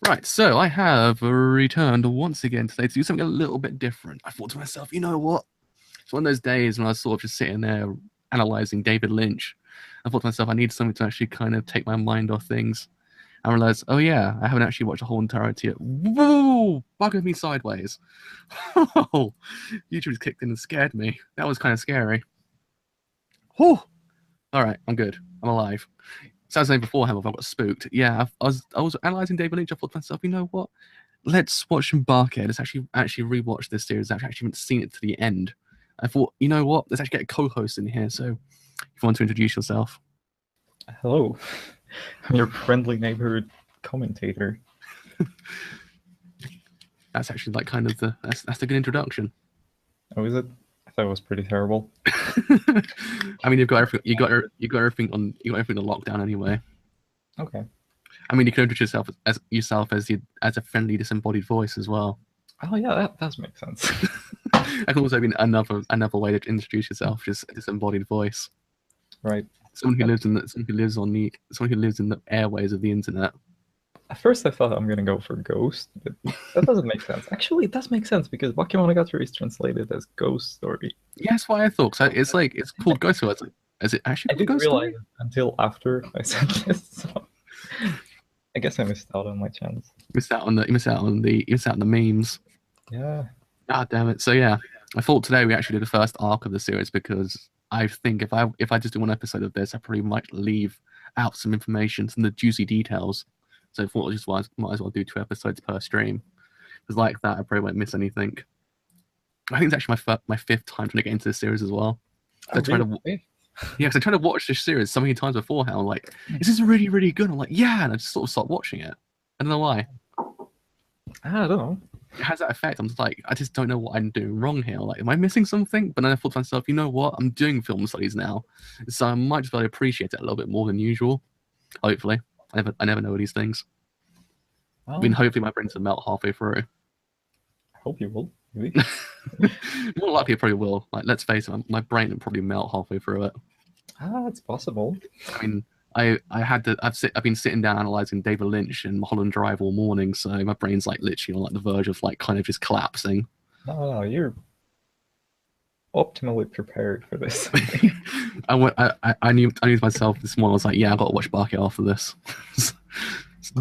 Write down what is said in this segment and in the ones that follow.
Right, so I have returned once again today to do something a little bit different. I thought to myself, you know what? It's one of those days when I was sort of just sitting there analyzing David Lynch. I thought to myself, I need something to actually kind of take my mind off things. I realized, oh yeah, I haven't actually watched the whole entirety of. Whoa! Buggered me sideways. Oh, YouTube just kicked in and scared me. That was kind of scary. Whew! All right, I'm good. I'm alive. So I was saying beforehand, if I got spooked, yeah, I was analyzing David Lynch. I thought to myself, you know what? Let's watch Embarkhead. Let's actually rewatch this series. I actually haven't seen it to the end. I thought, you know what? Let's actually get a co-host in here. So, if you want to introduce yourself, Hello, I'm your friendly neighborhood commentator. that's actually like kind of that's a good introduction. Oh, is it? I thought it was pretty terrible. I mean, you've got everything. You got everything on lockdown anyway. Okay. I mean, you can introduce yourself as a friendly disembodied voice as well. Oh yeah, that does make sense. That can also be another way to introduce yourself, just a disembodied voice. Right. Someone who lives in the airways of the internet. At first, I thought I'm gonna go for Ghost, but that doesn't make sense. Actually, it does make sense because Bakemonogatari is translated as Ghost Story. Yeah, that's why I thought. So it's called Ghostory. Is it actually I called didn't Ghostory? realize it until after I said this. So I guess I missed out on my chance. You missed out on the memes. Yeah. God damn it. So yeah, I thought today we actually did the first arc of the series because I think if I just do one episode of this, I probably might leave out some information, some of the juicy details. So I thought might as well do 2 episodes per stream. Because like that, I probably won't miss anything. I think it's actually my fifth time trying to get into this series as well. Oh, really? Yeah, because I tried to watch this series so many times beforehand. I'm like, is this really, really good? I'm like, yeah, and I just sort of stopped watching it. I don't know why. I don't know. It has that effect. I'm just like, I just don't know what I'm doing wrong here. Like, am I missing something? But then I thought to myself, you know what? I'm doing film studies now, so I might just be able to appreciate it a little bit more than usual. Hopefully, I never know these things. I mean, hopefully my brain's will melt halfway through. I hope you will. Really? More likely, it probably will. Like, let's face it, my brain will probably melt halfway through it. It's possible. I mean, I've been sitting down analyzing David Lynch and Mulholland Drive all morning, so my brain's like literally on like the verge of like kind of just collapsing. No, you're optimally prepared for this. I knew myself this morning. I was like, yeah, I got to watch Barkey after this.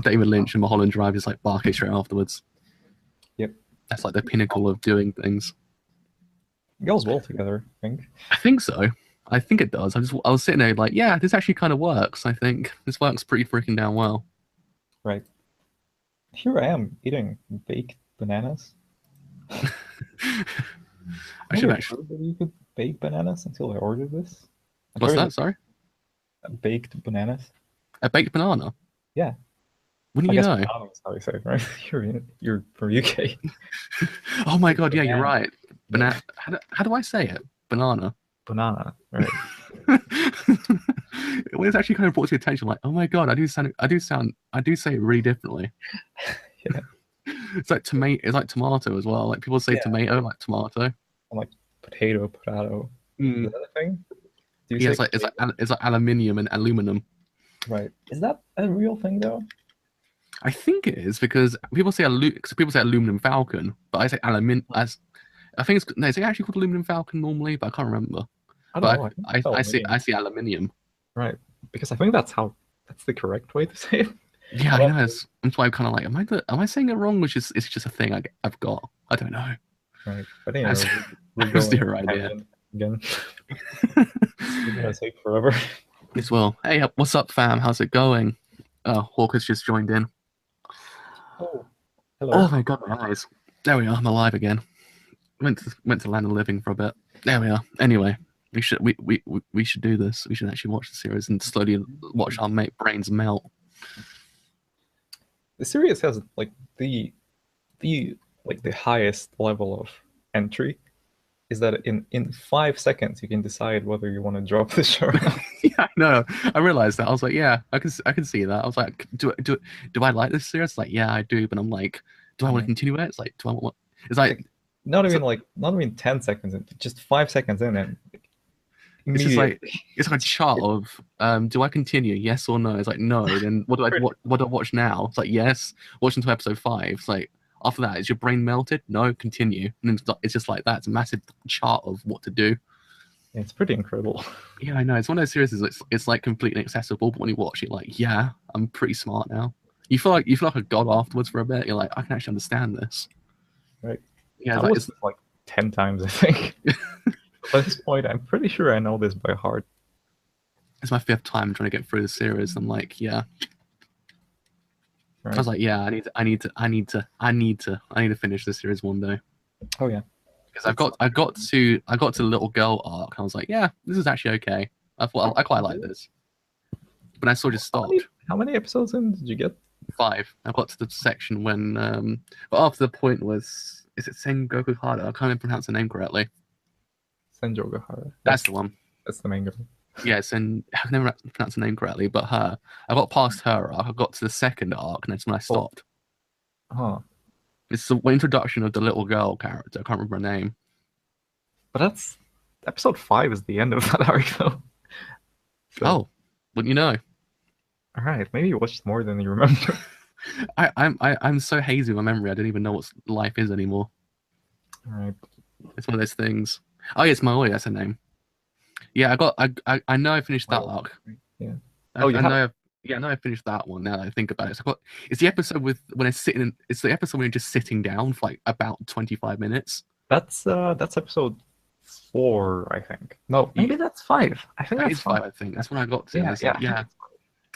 David Lynch and Mulholland Drive is like Barkey straight afterwards. Yep. That's like the pinnacle of doing things. It goes well together, I think. I think so. I think it does. I was sitting there like, yeah, this actually kind of works. I think this works pretty freaking damn well. Right. Here I am eating baked bananas. I should actually. You could bake bananas until I ordered this. What's that? Sorry. Baked bananas. A baked banana. Yeah. Wouldn't you know? Banana is how you say it, right? You're from UK. Oh my god! Yeah, you're right. Banana. How do I say it? Banana. Banana. Right. It was actually kind of brought to attention. Like, oh my god, I do say it really differently. Yeah. It's like tomato. It's like tomato as well. Like people say tomato, like tomato. I'm like potato. Mm. Is that a thing? Yeah, it's like aluminium and aluminum. Right. Is that a real thing though? I think it is because people say aluminum falcon, but I say aluminium as. I think it's actually called aluminum falcon normally, but I can't remember. I see aluminium. Right, because I think that's the correct way to say it. Yeah, I know. That's why I'm kind of like, am I saying it wrong? Which is it's just a thing I've got. I don't know. Right, but anyway, that's your idea. Again, it's gonna take forever. As well. Hey, what's up, fam? How's it going? Hawker's just joined in. Oh, hello. Oh my god, my eyes. There we are. I'm alive again. Went to land of living for a bit. There we are. Anyway, we should do this. We should actually watch the series and slowly watch our brains melt. The series has like the highest level of entry. Is that in 5 seconds you can decide whether you want to drop the show or not. Yeah, I know. I realized that. I was like, yeah, I can see that. I was like, do I like this series? It's like, yeah, I do. But I'm like, do I want to continue it? It's like, do I want? It's like not even 10 seconds in, just 5 seconds in, and Immediately. it's like a chart of do I continue? Yes or no? It's like no. Then what do I watch now? It's like yes. Watch until episode 5. It's like after that, is your brain melted? No, continue. And then it's just like that. It's a massive chart of what to do. It's pretty incredible. Yeah, I know. It's one of those series. It's like completely inaccessible, but when you watch it, like yeah, I'm pretty smart now. You feel like a god afterwards for a bit. You're like I can actually understand this. Right. Yeah, I watched it like 10 times, I think. By this point, I'm pretty sure I know this by heart. It's my 5th time trying to get through the series. I'm like, yeah. Right. I was like, yeah, I need to finish this series one day. Oh yeah. Because I got to the little girl arc. I was like, yeah, this is actually okay. I thought I quite like this. But I sort of just stopped. How many episodes in did you get? 5. I got to the section when but after the point was, is it Sengoku Hara? I can't even pronounce the name correctly. Senjoga Hara. That's the one. That's the main girl. Yes, and I can never pronounce the name correctly, but her. I got past her arc. I got to the 2nd arc, and that's when I stopped. Huh. It's the introduction of the little girl character. I can't remember her name. But that's episode 5 is the end of that arc, though. So, oh, wouldn't you know? All right, maybe you watched more than you remember. I'm so hazy with my memory. I don't even know what life is anymore. All right. It's one of those things. Oh, yeah, it's Maoi. That's her name. Yeah, I know I finished that arc. Yeah. I know I finished that one. Now that I think about it, so it's the episode when it's sitting. It's the episode when you're just sitting down for like about 25 minutes. That's episode 4, I think. No, maybe that's 5. I think that's 5. I think that's when I got to. Yeah. Yeah.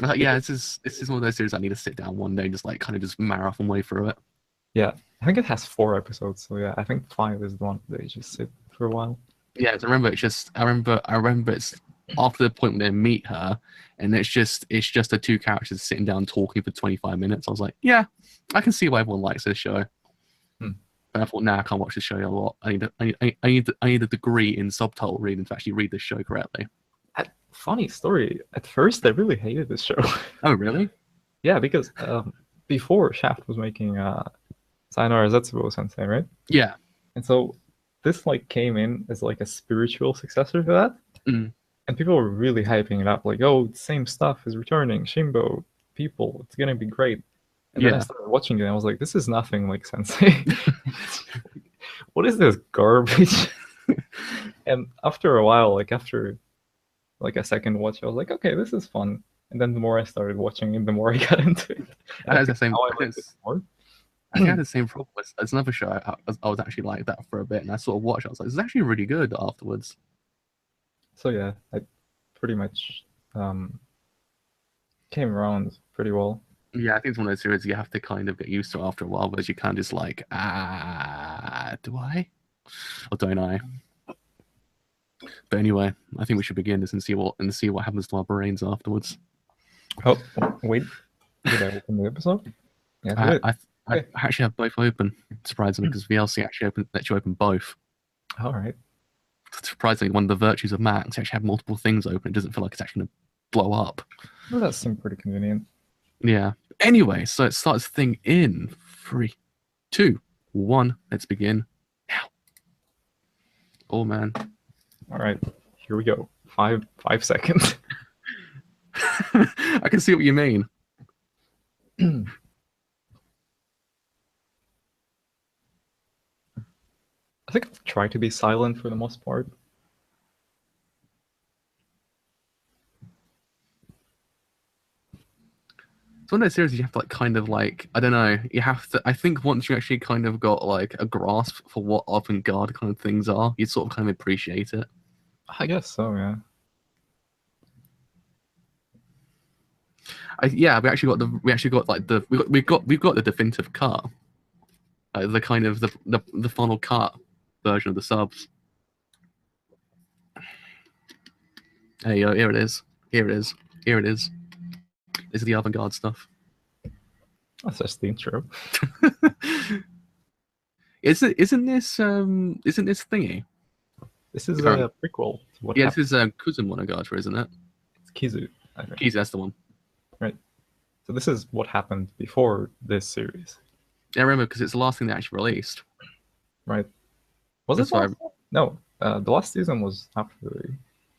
Like, yeah, this is one of those series I need to sit down one day and just like kind of just marathon way through it. Yeah, I think it has 4 episodes. So yeah, I think 5 is the one that you just sit for a while. Yeah, I remember it's after the point when they meet her, and it's just the 2 characters sitting down talking for 25 minutes. I was like, yeah, I can see why everyone likes this show. But I thought, nah, I can't watch this show a lot. I need a degree in subtitle reading to actually read this show correctly. Funny story. At first, I really hated this show. Oh, really? Yeah, because before Shaft was making Sayonara Zetsubo Sensei, right? Yeah. And so this like came in as like a spiritual successor to that. And people were really hyping it up, like, oh, the same stuff is returning, Shinbo, people, it's gonna be great. And then I started watching it and I was like, this is nothing like Sensei. What is this garbage? And after a while, like after like a second watch, I was like, okay, this is fun. And then the more I started watching it, the more I got into it. I had the same. I had the same problem. It's another show. I was actually like that for a bit, and I sort of watched. I was like, "This is actually really good." Afterwards. So yeah, I pretty much came around pretty well. Yeah, I think it's one of those series you have to kind of get used to after a while, because you can't just like, do I, or don't I? But anyway, I think we should begin this and see what happens to our brains afterwards. Oh wait, did I open the episode? Yeah, I actually have both open, surprisingly, because VLC actually lets you open both. All right. Surprisingly, one of the virtues of Mac is actually have multiple things open. It doesn't feel like it's actually going to blow up. Well, that seemed pretty convenient. Yeah. Anyway, so it starts thing in 3, 2, 1. Let's begin now. Oh man. All right, here we go. 5 seconds. I can see what you mean. I think I've tried to be silent for the most part. It's one of those series you have to like kind of like, I don't know, you have to, I think once you actually kind of got like a grasp for what avant-garde kind of things are, you sort of kind of appreciate it. I guess so, yeah. Yeah, we actually got the definitive cut, the kind of the final cut version of the subs. There you go. Here it is. Here it is. Here it is. This is the avant-garde stuff. That's just the intro. Isn't this thingy? This is a prequel. Yeah, this is Kuzumonogatari, isn't it? It's Kizu, I think. Kizu, that's the one. Right. So this is what happened before this series. Yeah, I remember, because it's the last thing they actually released. Right. Was it? No. The last season was after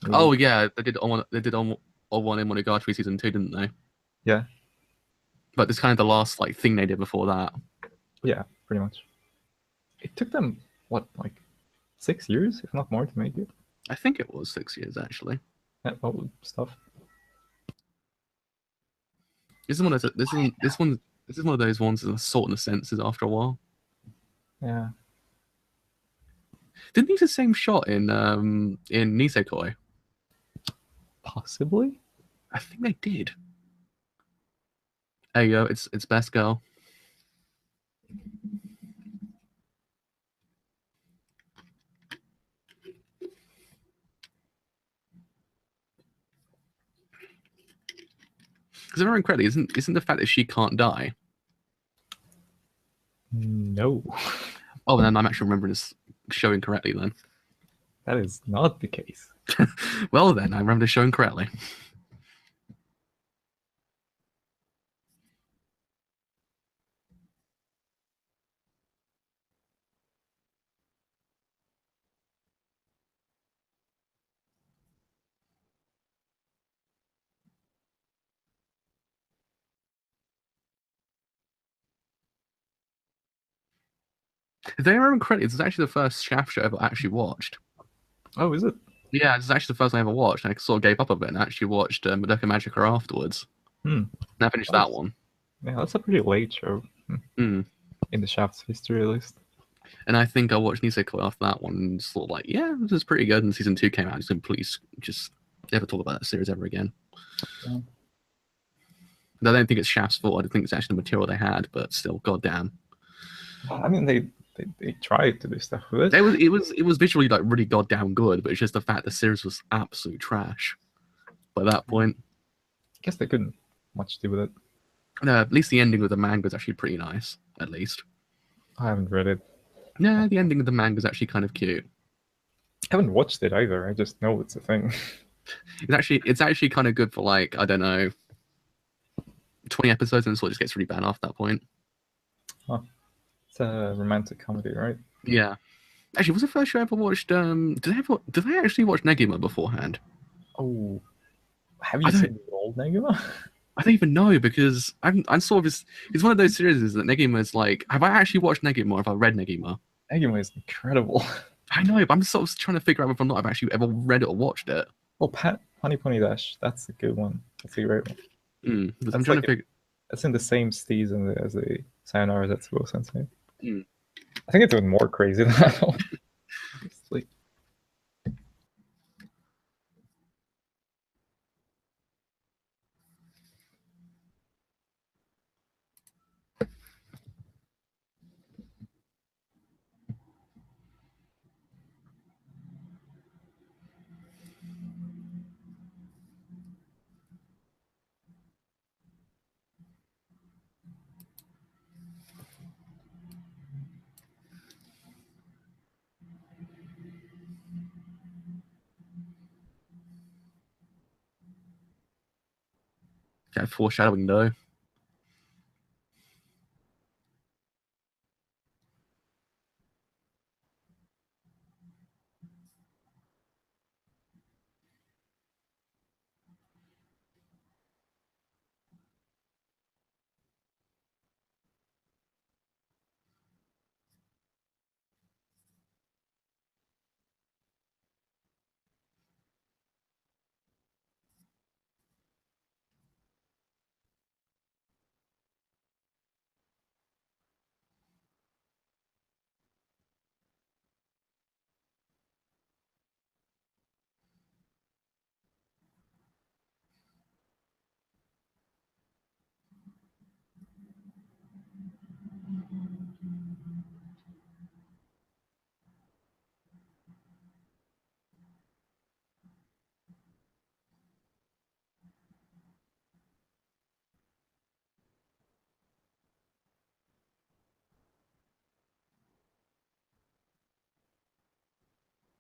Oh Maybe. yeah, they did on one in Monogatari season 2, didn't they? Yeah, But it's kind of the last like thing they did before that. yeah, pretty much. It took them what, like 6 years, if not more, to make it. I think it was 6 years actually. That old stuff. This is one of those, this is one of those ones that sort in the senses after a while. Yeah, Didn't they use the same shot in Nisekoi? possibly. I think they did. There you go. It's best girl. Because if I remember correctly, isn't the fact that she can't die? No, Oh, then I'm actually remembering this showing correctly then. that is not the case. Well then, I remember this showing correctly. If I remember correctly, this is actually the first Shaft show I ever actually watched. Oh, is it? Yeah, this is actually the first one I ever watched. And I sort of gave up a bit and actually watched Madoka Magica afterwards. Hmm. And I finished that That's, one. yeah, that's a pretty late show. Mm. In the Shaft's history, at least. And I think I watched Nisekoi after that one and sort of like, yeah, this is pretty good. And season 2 came out and just completely just never talk about that series ever again. Yeah. I don't think it's Shaft's fault. I don't think it's actually the material they had, but still, goddamn. I mean, they tried to do stuff with it. It was visually like really goddamn good, but it's just the fact the series was absolute trash by that point. I guess they couldn't much do with it. No, at least the ending of the manga is actually pretty nice. At least, I haven't read it. yeah, the ending of the manga is actually kind of cute. I haven't watched it either. I just know it's a thing. It's actually kind of good for like, I don't know, 20 episodes, and it sort of just gets really bad after that point. Huh. It's a romantic comedy, right? Yeah. Actually, was the first show I ever watched? Did I actually watch Negima beforehand? Oh, have I you don't. seen the old Negima? I don't even know because I'm sort of it's one of those series that Negima is like. Have I actually watched Negima or have I read Negima? Negima is incredible. I know, but I'm sort of trying to figure out whether or not I've actually ever read it or watched it. Well, Honey Pony Dash, that's a good one. That's a great one. Because I'm That's trying like to figure. it's in the same season as the Sayonara Zetsubo Sensei. Mm. I think it's even more crazy than that one. It's like, Okay, foreshadowing though.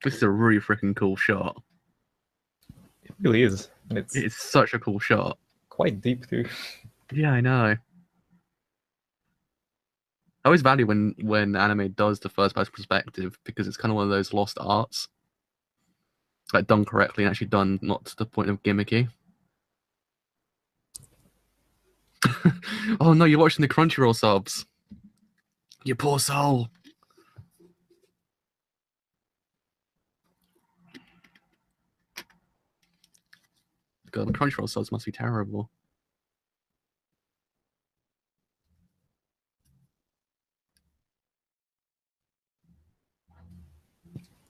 This is a really freaking cool shot. it really is. And it's It's such a cool shot. quite deep too. Yeah, I know. I always value when anime does the first person perspective because it's kind of one of those lost arts. like done correctly and actually done not to the point of gimmicky. Oh no, you're watching the Crunchyroll subs. You poor soul. God, the Crunchyroll subs must be terrible.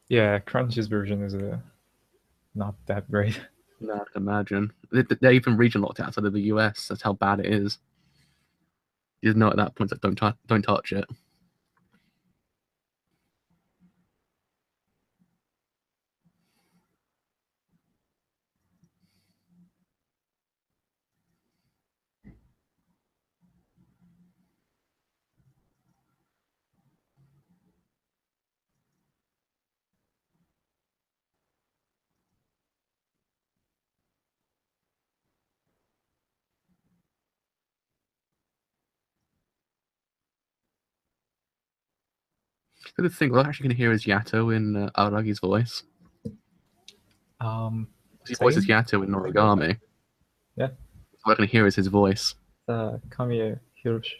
Yeah, Crunch's version is not that great. No, I can imagine. They're even region locked outside of the US. That's how bad it is. You just know at that point that don't touch it. The good thing, we're actually going to hear is Yato in Aragi's voice. His voice is Same? Yato in Noragami. Yeah. What I can hear is his voice. Kamiya Hiroshi.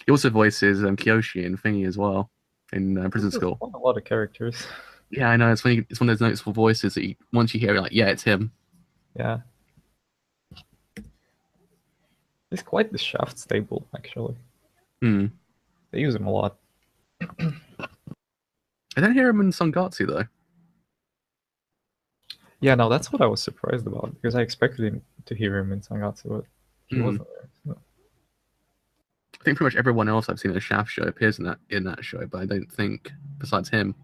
He also voices Kyoshi and Thingy as well in Prison There's School. a lot of characters. Yeah, I know. It's funny. It's one of those noticeable voices that once you hear, you're like, yeah, it's him. Yeah. He's quite the Shaft stable, actually. Hmm. They use him a lot. I don't hear him in Sangatsu though. Yeah, no, that's what I was surprised about, because I expected to hear him in Sangatsu, but he wasn't there. So. I think pretty much everyone else I've seen in a Shaft show appears in that show, but I don't think besides him.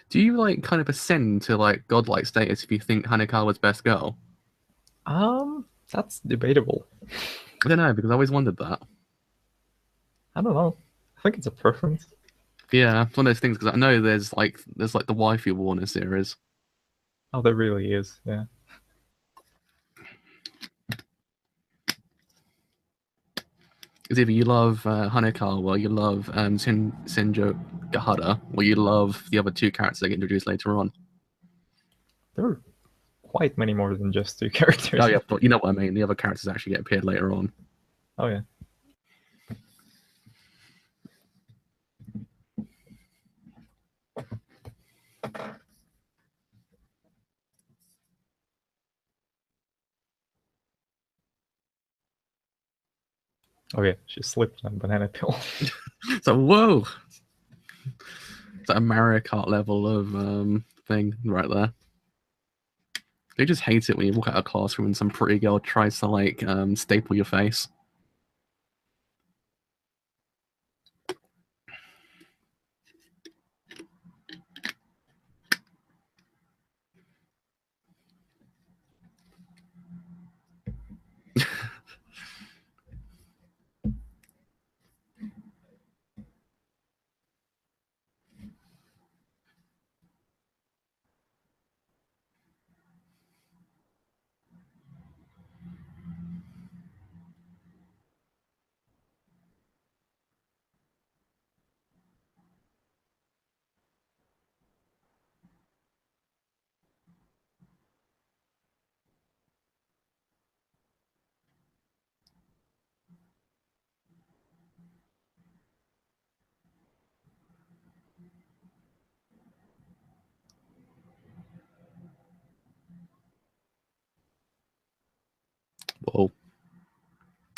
Do you like kind of ascend to like godlike status if you think Hanekawa's best girl? That's debatable. I don't know because I always wondered that. I don't know. I think it's a preference. Yeah, it's one of those things because I know there's like the waifu Warner series. Oh, there really is. Yeah. It's either you love Hanekawa, you love Senjo Gahara, or you love the other two characters that get introduced later on. There are quite many more than just two characters. Oh yeah, but you know what I mean. The other characters actually get appeared later on. Oh yeah. Oh yeah, she slipped on banana peel. So whoa, it's like a Mario Kart level of thing right there. They just hate it when you walk out of a classroom and some pretty girl tries to like staple your face.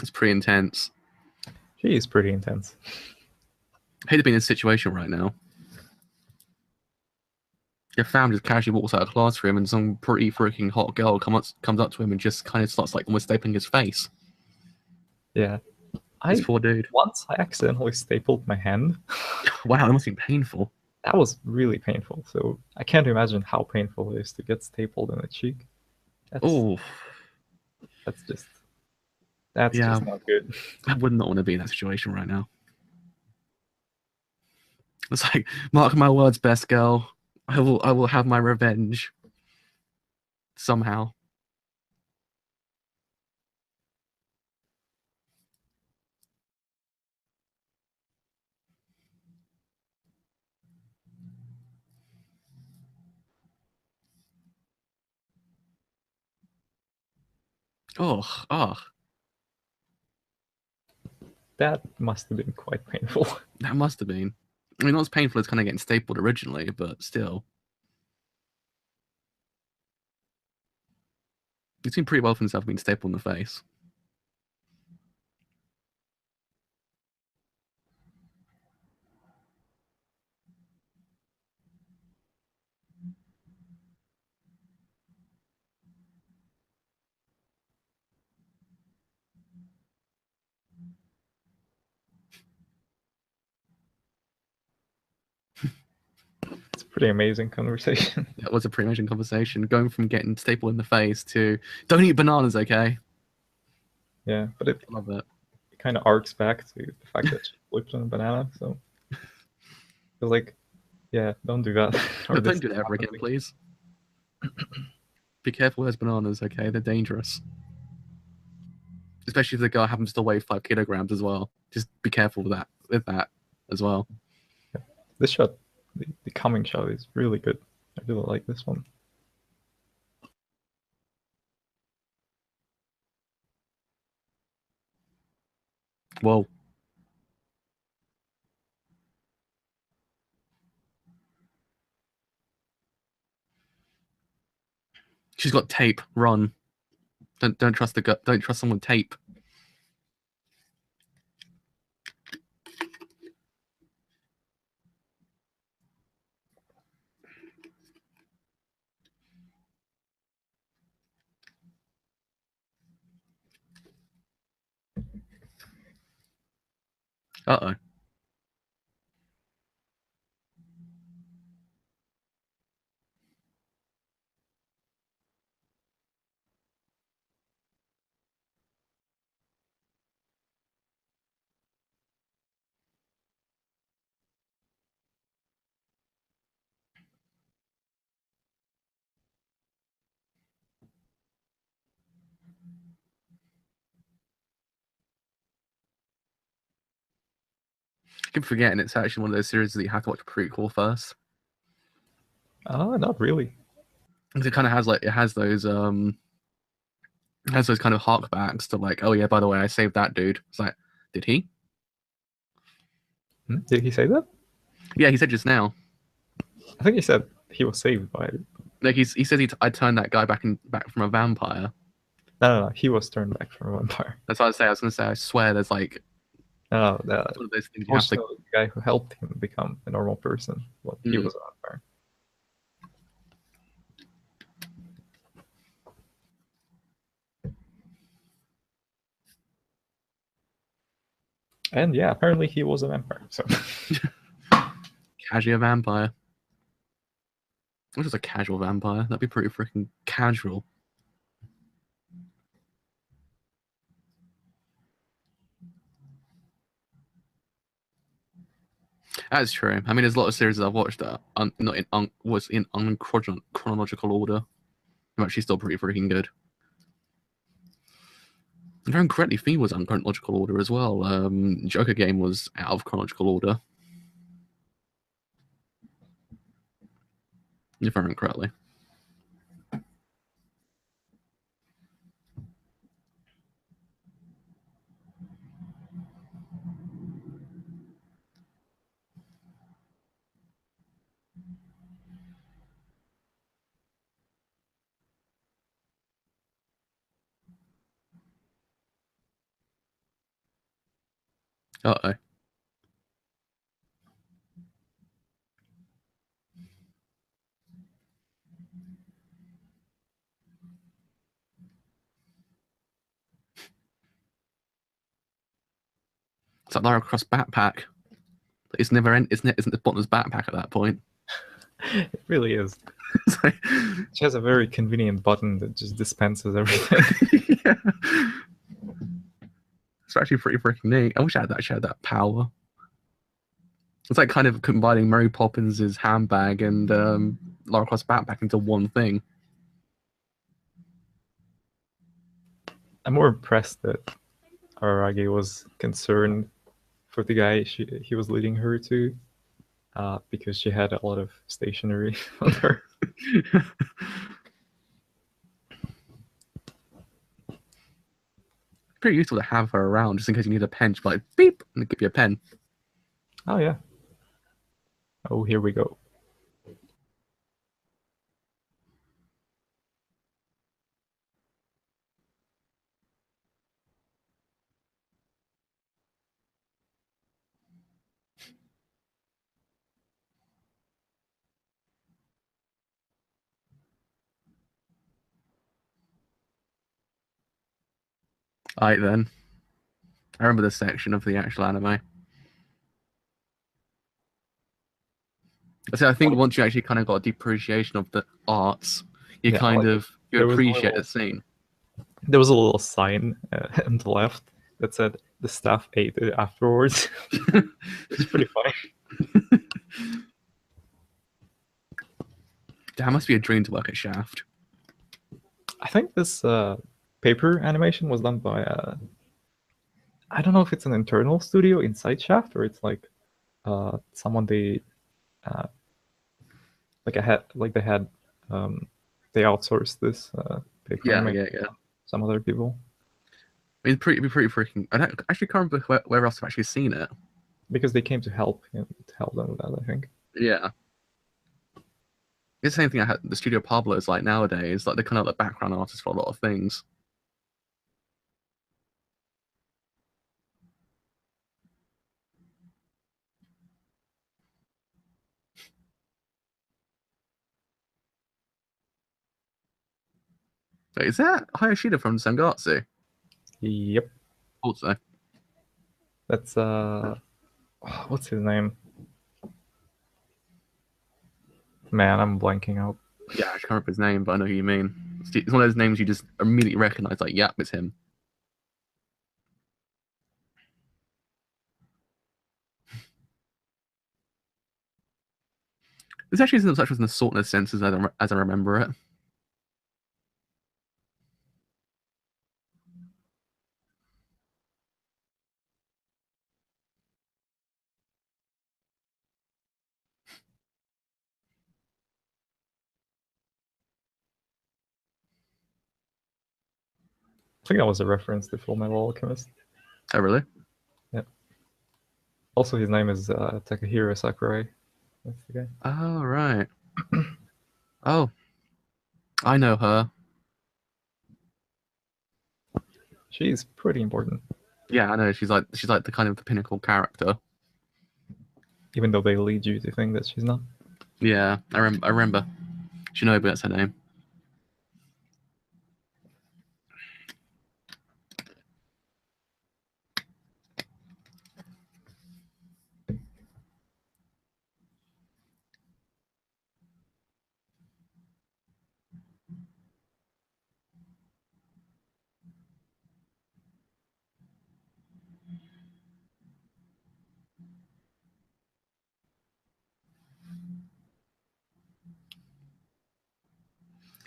It's pretty intense. She is pretty intense. I hate to be in this situation right now. Your fam just casually walks out of classroom and some pretty freaking hot girl comes up to him and just kind of starts like almost stapling his face. Yeah. This poor dude. Once I accidentally stapled my hand. Wow, that must be painful. That was really painful. So I can't imagine how painful it is to get stapled in the cheek. Oh, that's just not good. I would not want to be in that situation right now. It's like, mark my words, best girl. I will have my revenge. Somehow. Oh. That must have been quite painful. That must have been. I mean, not as painful as kind of getting stapled originally, but still. He's seen pretty well for himself being stapled in the face. It's a pretty amazing conversation. That was a pretty amazing conversation. Going from getting stapled in the face to don't eat bananas, okay? Yeah, but I love it. It kind of arcs back to the fact that she flipped on a banana. So it's like, yeah, don't do that. Don't do that ever again, please. Be careful with those bananas, okay? They're dangerous. Especially if the girl happens to weigh 5 kilograms as well. Just be careful with that as well. Yeah. This shot, the coming shot is really good. I really like this one. Whoa. She's got tape. Run. Don't trust don't trust someone with tape. Uh-oh. I keep forgetting it's actually one of those series that you have to watch a prequel first. Not really. It kind of has like it has those kind of harkbacks to like, oh yeah, by the way, I saved that dude. It's like, did he? Did he say that? Yeah, he said just now. I think he said he was saved by it. Like he said I turned that guy back from a vampire. No, he was turned back from a vampire. That's what I was saying. I was gonna say I swear there's like one of those things you have to. The guy who helped him become a normal person. Well, he was a vampire. And yeah, apparently he was a vampire. So casual vampire. What is a casual vampire? That'd be pretty freaking casual. That's true. I mean, there's a lot of series that I've watched that not in chronological order. They're actually still pretty freaking good. If I remember correctly, Fee was on chronological order as well. Joker Game was out of chronological order. If I remember correctly. Uh-oh. It's like Lara Croft's backpack. It's never end. Isn't the bottomless backpack at that point? It really is. Like, she has a very convenient button that just dispenses everything. yeah. It's actually pretty freaking neat. I wish I had that. I had that power. It's like kind of combining Mary Poppins' handbag and Lara Croft's backpack into one thing. I'm more impressed that Araragi was concerned for the guy he was leading her to, because she had a lot of stationery on her. Pretty useful to have her around just in case you need a pen. She's like, beep, and they give you a pen. Oh, yeah. Oh, here we go. Alright then. I remember this section of the actual anime. So I think once you actually kind of got a deep appreciation of the arts, you you appreciate the scene. There was a little sign on the left that said the staff ate it afterwards. It's pretty funny. That must be a dream to work at Shaft. I think this paper animation was done by I don't know if it's an internal studio inside Shaft or it's like someone they they outsourced this paper animation to some other people. I mean, it'd be pretty freaking. I don't actually can't remember where else I've actually seen it. Because they came to help them with that, I think. Yeah. It's the same thing the Studio Pablo is like nowadays. Like they're kind of like background artists for a lot of things. Wait, is that Hayashida from Sangatsu? Yep. Also. That's what's his name? Man, I'm blanking out. Yeah, I can't remember his name, but I know who you mean. It's one of those names you just immediately recognize, like, yep, it's him. This actually isn't such as an assault in a sense as I remember it. I think that was a reference to Full Metal Alchemist. Oh, really? Yeah. Also, his name is Takahiro Sakurai. That's the guy. Oh, right. Oh, I know her. She's pretty important. Yeah, I know. She's like the kind of the pinnacle character. Even though they lead you to think that she's not. Yeah, I remember. Shinobu, that's her name.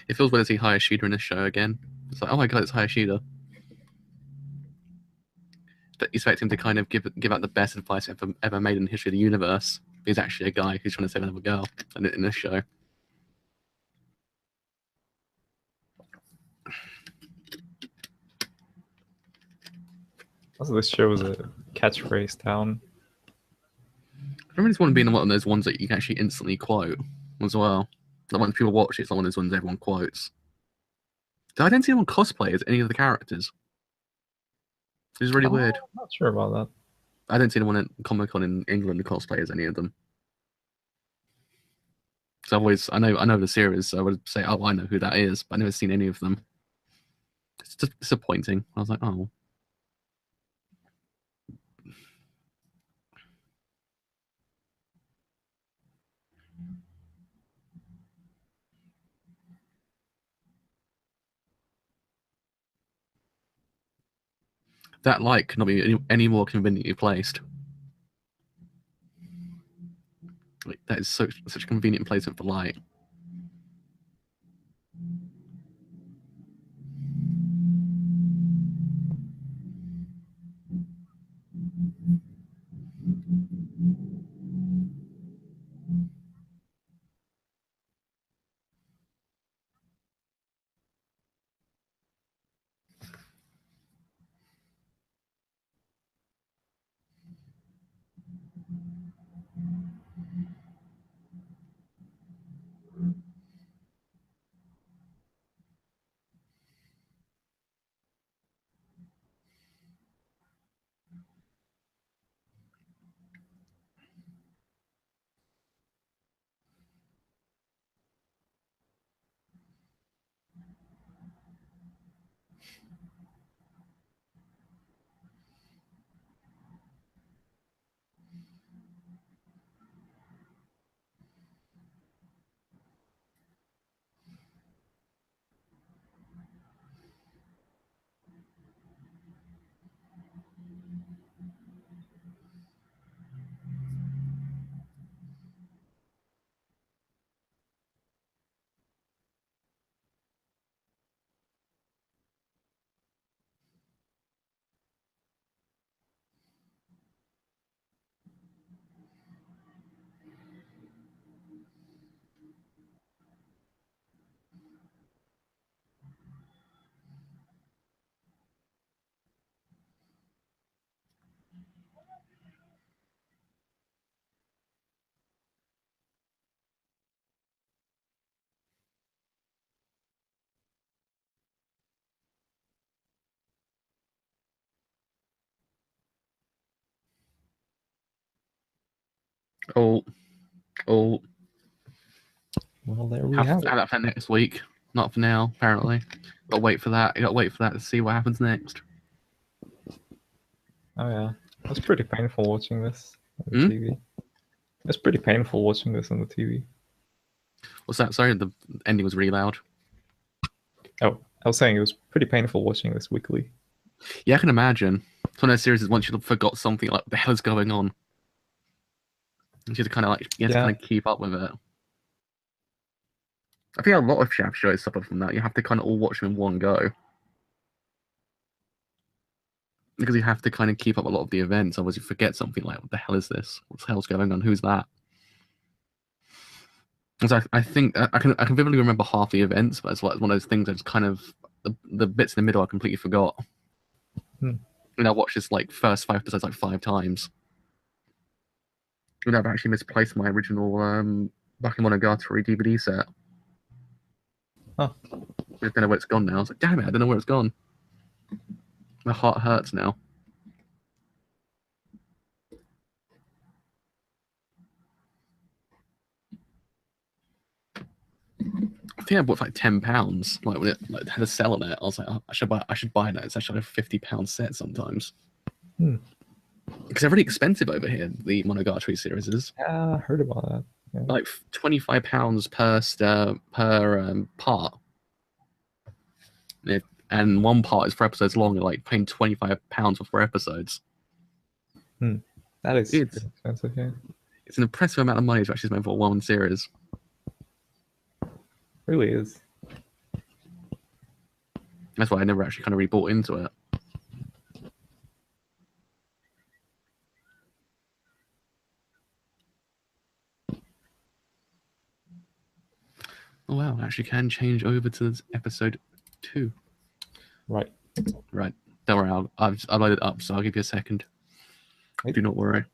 It feels weird to see Hayashida in this show again. It's like, oh my god, it's Hayashida. But you expect him to kind of give out the best advice ever made in the history of the universe. He's actually a guy who's trying to save another girl in this show. Also, this show is a catchphrase town. I remember this one being one of those ones that you can actually instantly quote as well. Like when people watch it, it's like one of those ones everyone quotes. I didn't see anyone cosplay as any of the characters. Which is really weird. I'm not sure about that. I don't see anyone at Comic Con in England who cosplay as any of them. So I know the series, so I would say, oh, I know who that is, but I've never seen any of them. It's just disappointing. I was like, oh. That light cannot be any more conveniently placed. Like, that is such a convenient placement for light. Oh. Well, there we have it. Have that for next week. Not for now, apparently. Gotta wait for that. You gotta wait for that to see what happens next. Oh yeah, it was pretty painful watching this on the TV. It's pretty painful watching this on the TV. What's that? Sorry, the ending was really loud. Oh, I was saying it was pretty painful watching this weekly. Yeah, I can imagine. It's one of those series is once you forgot something, like, what the hell is going on? You have to kind of keep up with it. I think a lot of chef shows suffer from that. You have to kind of all watch them in one go. Because you have to kind of keep up a lot of the events, otherwise you forget something like, what the hell is this? What the hell's going on? Who's that? So I think I can vividly remember half the events, but it's like one of those things that's kind of the bits in the middle I completely forgot. And I watched this like first 5 episodes like 5 times. And I've actually misplaced my original Bakemonogatari DVD set. Huh. I don't know where it's gone now. I was like, damn it, I don't know where it's gone. My heart hurts now. I think I bought for like £10. Like when it had a sell on it, I was like, oh, I should buy that. It's actually a £50 set sometimes. Because they're really expensive over here. The Monogatari series is. Yeah, I heard about that. Yeah. Like £25 per part. And one part is 4 episodes long. You're like paying £25 for 4 episodes. That is expensive. Yeah, it's an impressive amount of money to actually spend for one series. Really is. That's why I never actually kind of rebought into it. Oh wow, I actually can change over to episode 2. Right. Don't worry, I'll load it up, so I'll give you a second. Do not worry.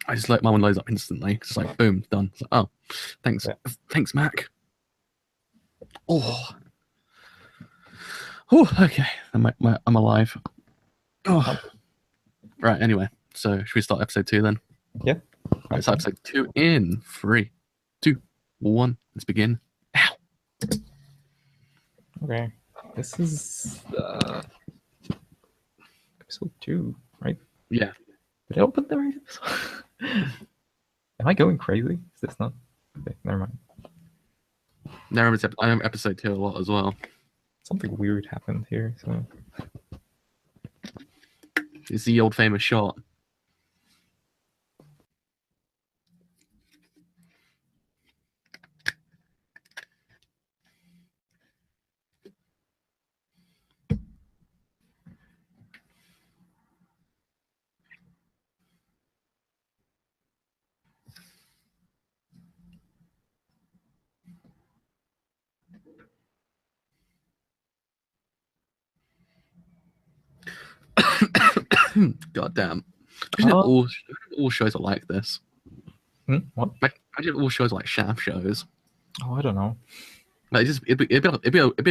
I just let my one loads up instantly. It's like boom, done. Like, oh, thanks, thanks, Mac. Oh, okay. I'm alive. Oh, Right. Anyway, so should we start episode 2 then? Yeah. Right. So episode 2 in 3, 2, 1. Let's begin. Ow. Okay. This is episode 2, right? Yeah. Did I open the right episode? Am I going crazy? Is this not? Okay, never mind. I remember episode 2 a lot as well. Something weird happened here, so. It's the old famous shot. God damn. Imagine all shows are like this. What? Imagine all shows are like Shaft shows. Oh, I don't know. Like it'd be a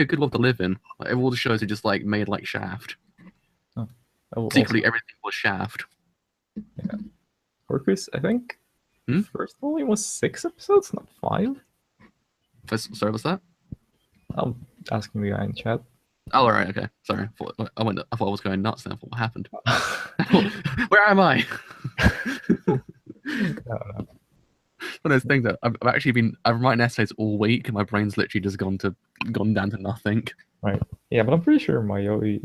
good world to live in. Like if all the shows are just like made like Shaft. Secretly, everything was Shaft. Yeah. Orcus, I think. First volume was 6 episodes, not 5. Sorry, what's that? I'm asking the guy in chat. Oh, all right, okay. Sorry, I thought I was going nuts. Then I thought, what happened? Where am I? No. One of those things that I've been writing essays all week, and my brain's literally just gone down to nothing. Right. Yeah, but I'm pretty sure Mayoi,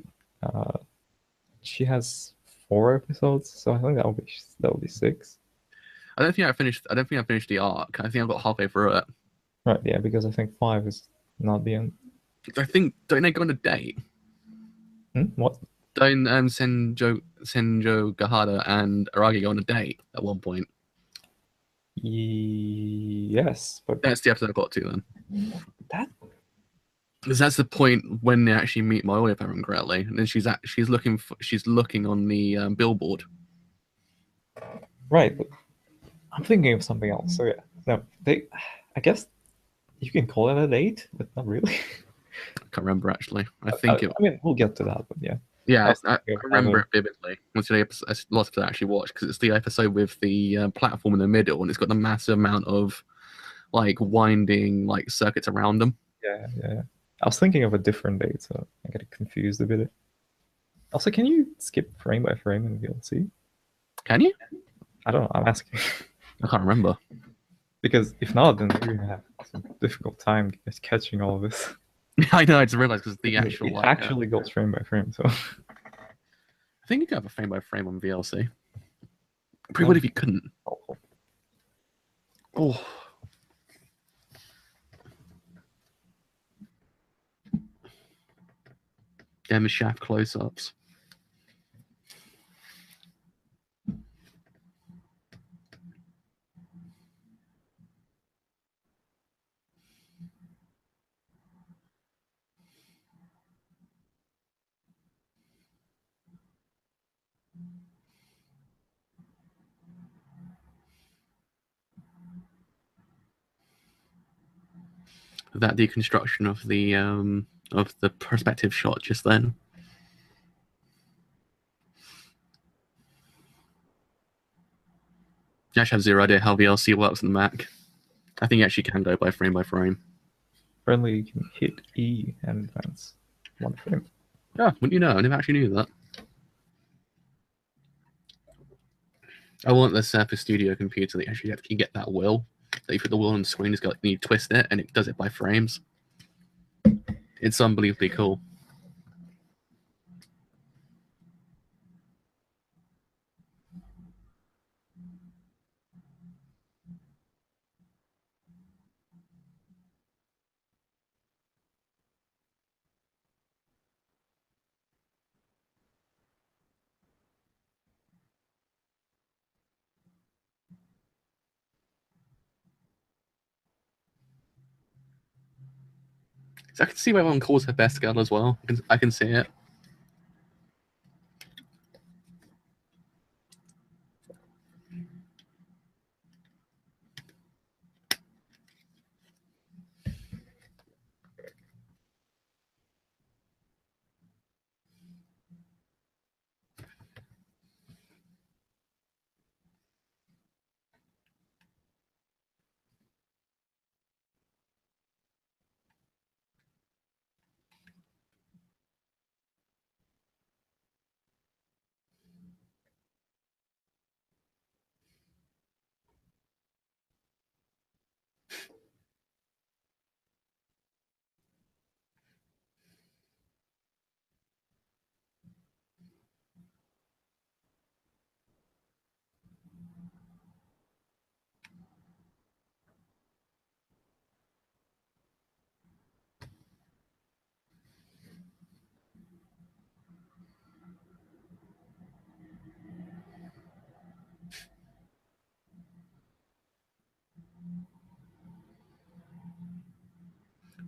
she has 4 episodes, so I think that will be 6. I don't think I finished the arc. I think I got halfway through it. Right. Yeah, because I think 5 is not the end. I think don't they go on a date? What? Don't Senjo Gahara and Aragi go on a date at one point? Yes, but that's the episode I got to then. That because that's the point when they actually meet Mayoi, if I remember correctly, and then she's looking on the billboard. Right, but I'm thinking of something else. So yeah, no, I guess you can call it a date, but not really. I can't remember actually. I mean, we'll get to that, but yeah. Yeah, I remember it vividly. Once the lots of actually watched because it's the episode with the platform in the middle, and it's got the massive amount of like winding like circuits around them. Yeah. I was thinking of a different date, so I got confused a bit. Also, can you skip frame by frame in VLC? Can you? I don't know. I'm asking. I can't remember. Because if not, then you're gonna have some difficult time catching all of this. I know. I just realized because the actual it actually goes frame by frame. So I think you could have a frame by frame on VLC. Pretty good if you couldn't. Oh. Damn the Shaft close-ups. That deconstruction of the perspective shot just then. I actually have zero idea how VLC works on the Mac. I think you actually can go by frame by frame. Apparently, you can hit E and advance 1 frame. Yeah, wouldn't you know? I never actually knew that. I want the Surface Studio computer that actually you get that wheel. So you put the wheel on the screen, you twist it, and it does it by frames. It's unbelievably cool. So I can see why everyone calls her best girl as well. I can see it.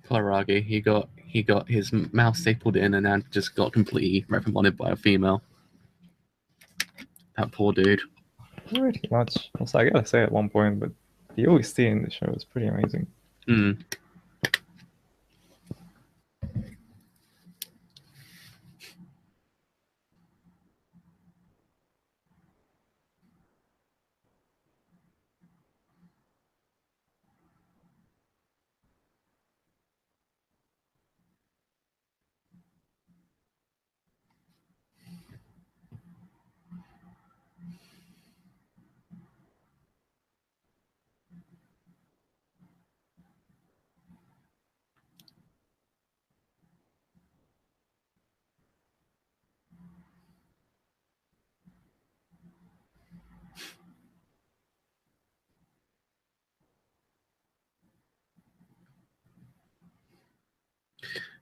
Kolaragi, he got his mouth stapled in and then just got completely reprimanded by a female. That poor dude. Pretty much. Also, I gotta say at one point, but the OST in the show is pretty amazing. Mm.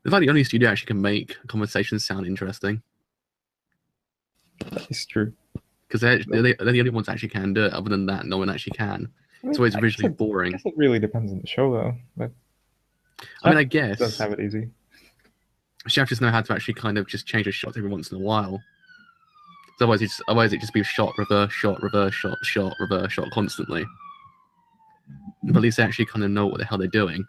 It's like the only studio actually can make conversations sound interesting. That is true. Because they're the only ones that actually can do it. Other than that, no one actually can. It's always visually boring. I guess it really depends on the show, though. But I mean, I guess does have it easy. Chef just know how to actually kind of just change the shots every once in a while. Otherwise, it just be shot, reverse shot, reverse shot, shot, reverse shot constantly. But at least they actually kind of know what the hell they're doing.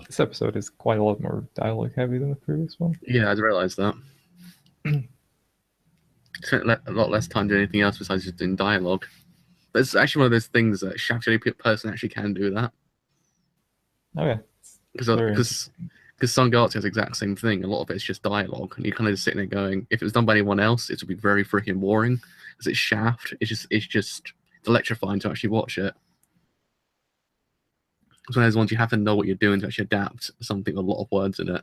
This episode is quite a lot more dialogue heavy than the previous one. Yeah, I realized that. spent a lot less time doing anything else besides just doing dialogue. But it's actually one of those things that Shaft person actually can do that. Okay. Because Sangatsu has the exact same thing. A lot of it's just dialogue, and you're kind of just sitting there going, if it was done by anyone else, it would be very freaking boring. Because it's Shaft, it's electrifying to actually watch it. It's one of those ones you have to know what you're doing to actually adapt something with a lot of words in it.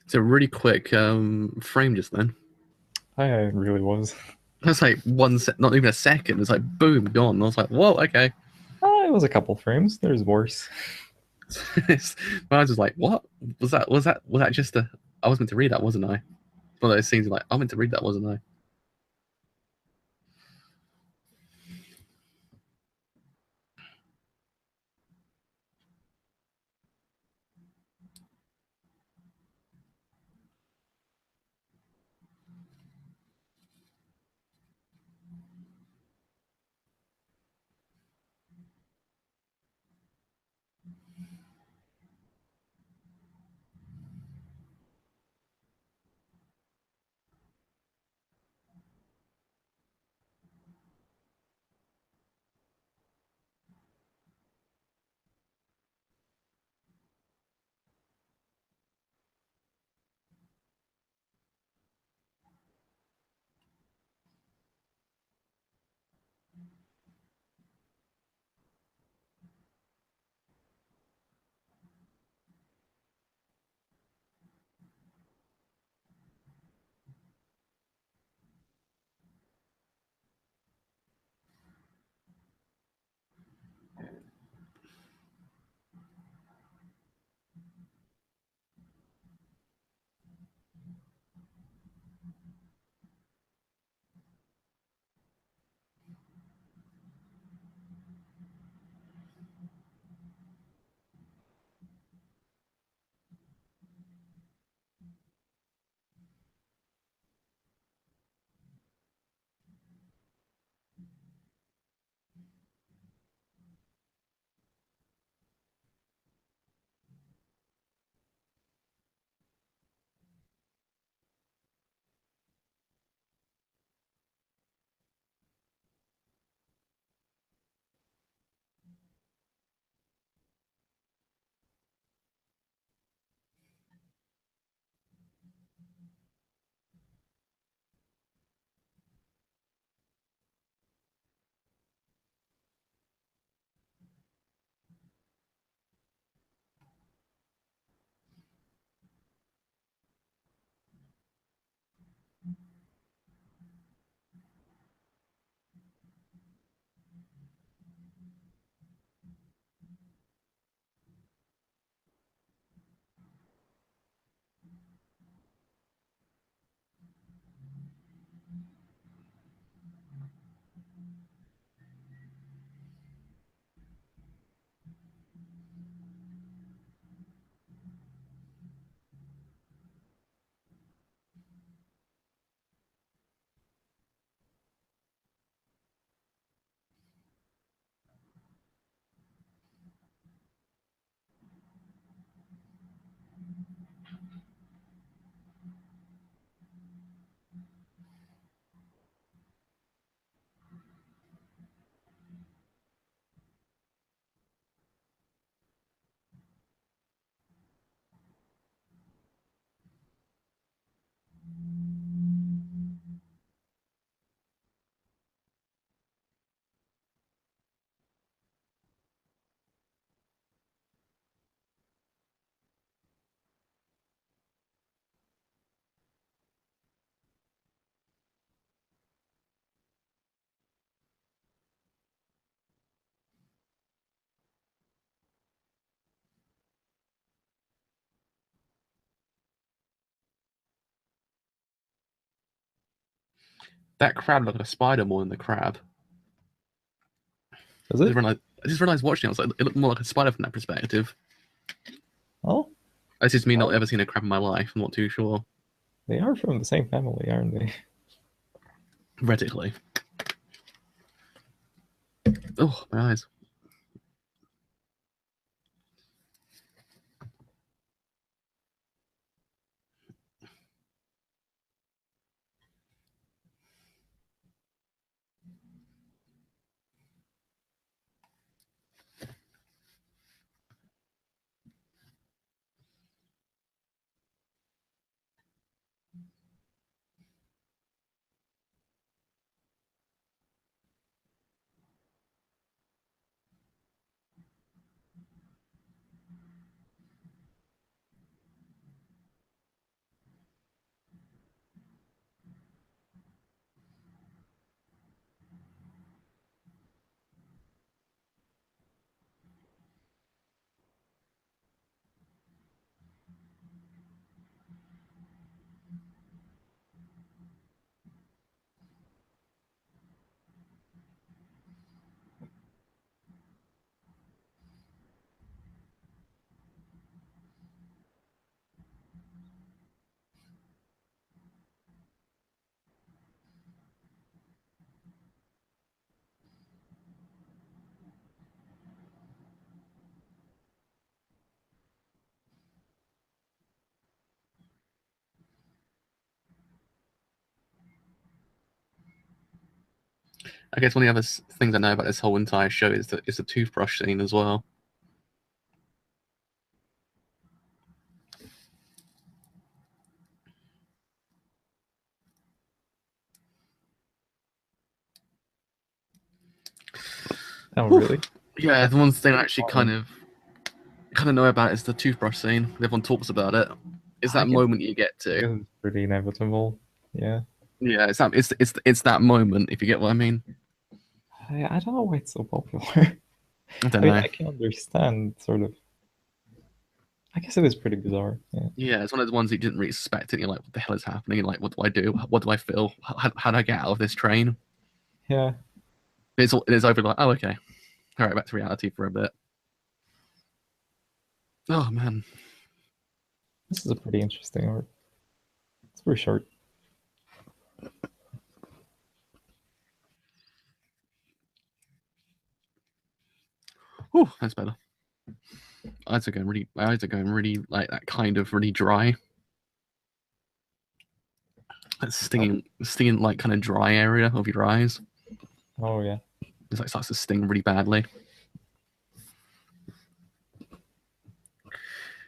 It's a really quick frame just then. I really was. That's like not even a second. It's like boom, gone. I was like, whoa, okay. It was a couple frames. There's worse. I was just like, what was that? Was that just a? I was meant to read that, wasn't I? One of those scenes like I meant to read that, wasn't I? That crab looked like a spider more than the crab. Is it? I just realized watching it, I was like, it looked more like a spider from that perspective. Oh, It's just me not well, ever seen a crab in my life. I'm not too sure. they are from the same family, aren't they? Radically. Oh, my eyes. I guess one of the other things I know about this whole entire show is that it's a toothbrush scene as well. Oh, really? Yeah, the one thing I actually kind of know about is the toothbrush scene. Everyone talks about it. It's that moment you get to. It's pretty inevitable. Yeah. Yeah, it's that moment, if you get what I mean. I don't know why it's so popular. I don't know. I can understand sort of. I guess it is pretty bizarre. Yeah. Yeah, it's one of those ones you didn't really expect, and you're like, what the hell is happening? And like, what do I do? What do I feel? How do I get out of this train? Yeah. It's over like, oh, okay. All right, back to reality for a bit. Oh, man. This is a pretty interesting arc. It's very short. Whew, that's better. My eyes are going really like that kind of really dry. That stinging like kind of dry area of your eyes. Oh yeah. It's like starts to sting really badly.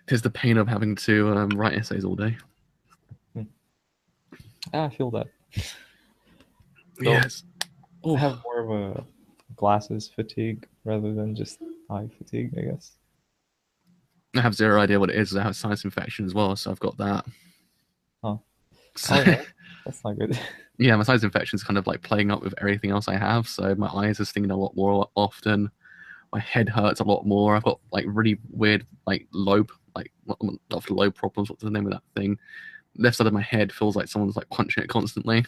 Tis the pain of having to write essays all day. I feel that. Yes. I have more of a glasses fatigue rather than just eye fatigue, I guess. I have zero idea what it is. I have a sinus infection as well, so I've got that. Oh. So, yeah. That's not good. Yeah, my sinus infection is kind of like playing up with everything else I have. So my eyes are stinging a lot more often. My head hurts a lot more. I've got like really weird like lobe, like not lobe problems. What's the name of that thing? Left side of my head feels like someone's like punching it constantly.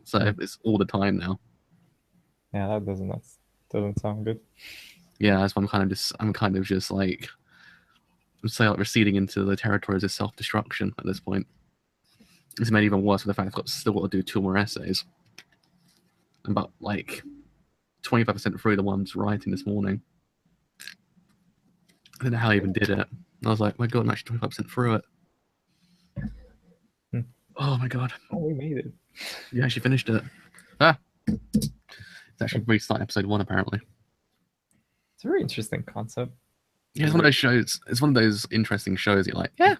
So it's all the time now. Yeah, that doesn't sound good. Yeah, that's why I'm kind of just like I'm so like receding into the territories of self-destruction at this point. It's made even worse with the fact I've still got to do 2 more essays. I'm about like 25% through the ones writing this morning. I don't know how I even did it. I was like, my god, I'm actually 25% through it. Oh my god. Oh, we made it. You actually finished it. Ah! It's actually restarting episode 1, apparently. It's a very interesting concept. Yeah, it's one of those shows. It's one of those interesting shows. You're like, yeah.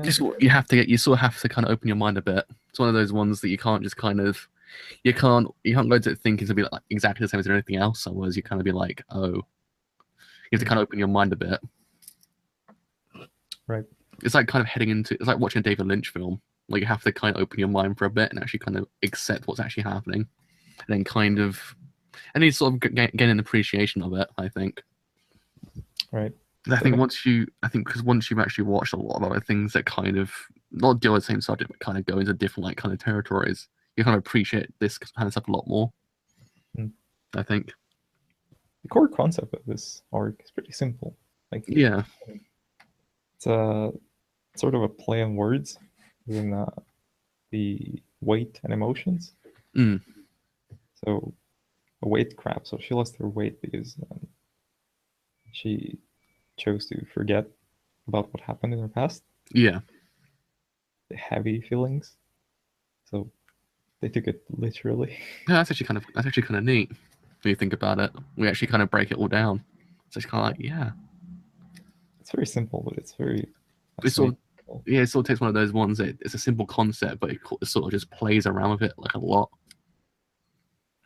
Just you sort of have to kind of open your mind a bit. It's one of those ones that you can't just kind of, you can't go to thinking to be like exactly the same as anything else. Otherwise, you kind of be like, oh, you have to kind of open your mind a bit. Right. It's like kind of it's like watching a David Lynch film. Like you have to kind of open your mind for a bit and actually kind of accept what's actually happening, and then kind of, and you sort of gain an appreciation of it. I think. Right. I think because once you've actually watched a lot of other things that kind of not deal with the same subject but kind of go into different like kind of territories, you kind of appreciate this kind of stuff a lot more. I think the core concept of this arc is pretty simple. Like yeah, it's a sort of a play on words in the weight and emotions. So a weight crab. So she lost her weight because she chose to forget about what happened in her past. Yeah. The heavy feelings. So they took it literally. Yeah, that's actually kind of neat when you think about it. We actually kind of break it all down. So it's kind of like, yeah. It's very simple, but it's very. It sort of takes one of those ones that it's a simple concept, but it sort of just plays around with it like a lot.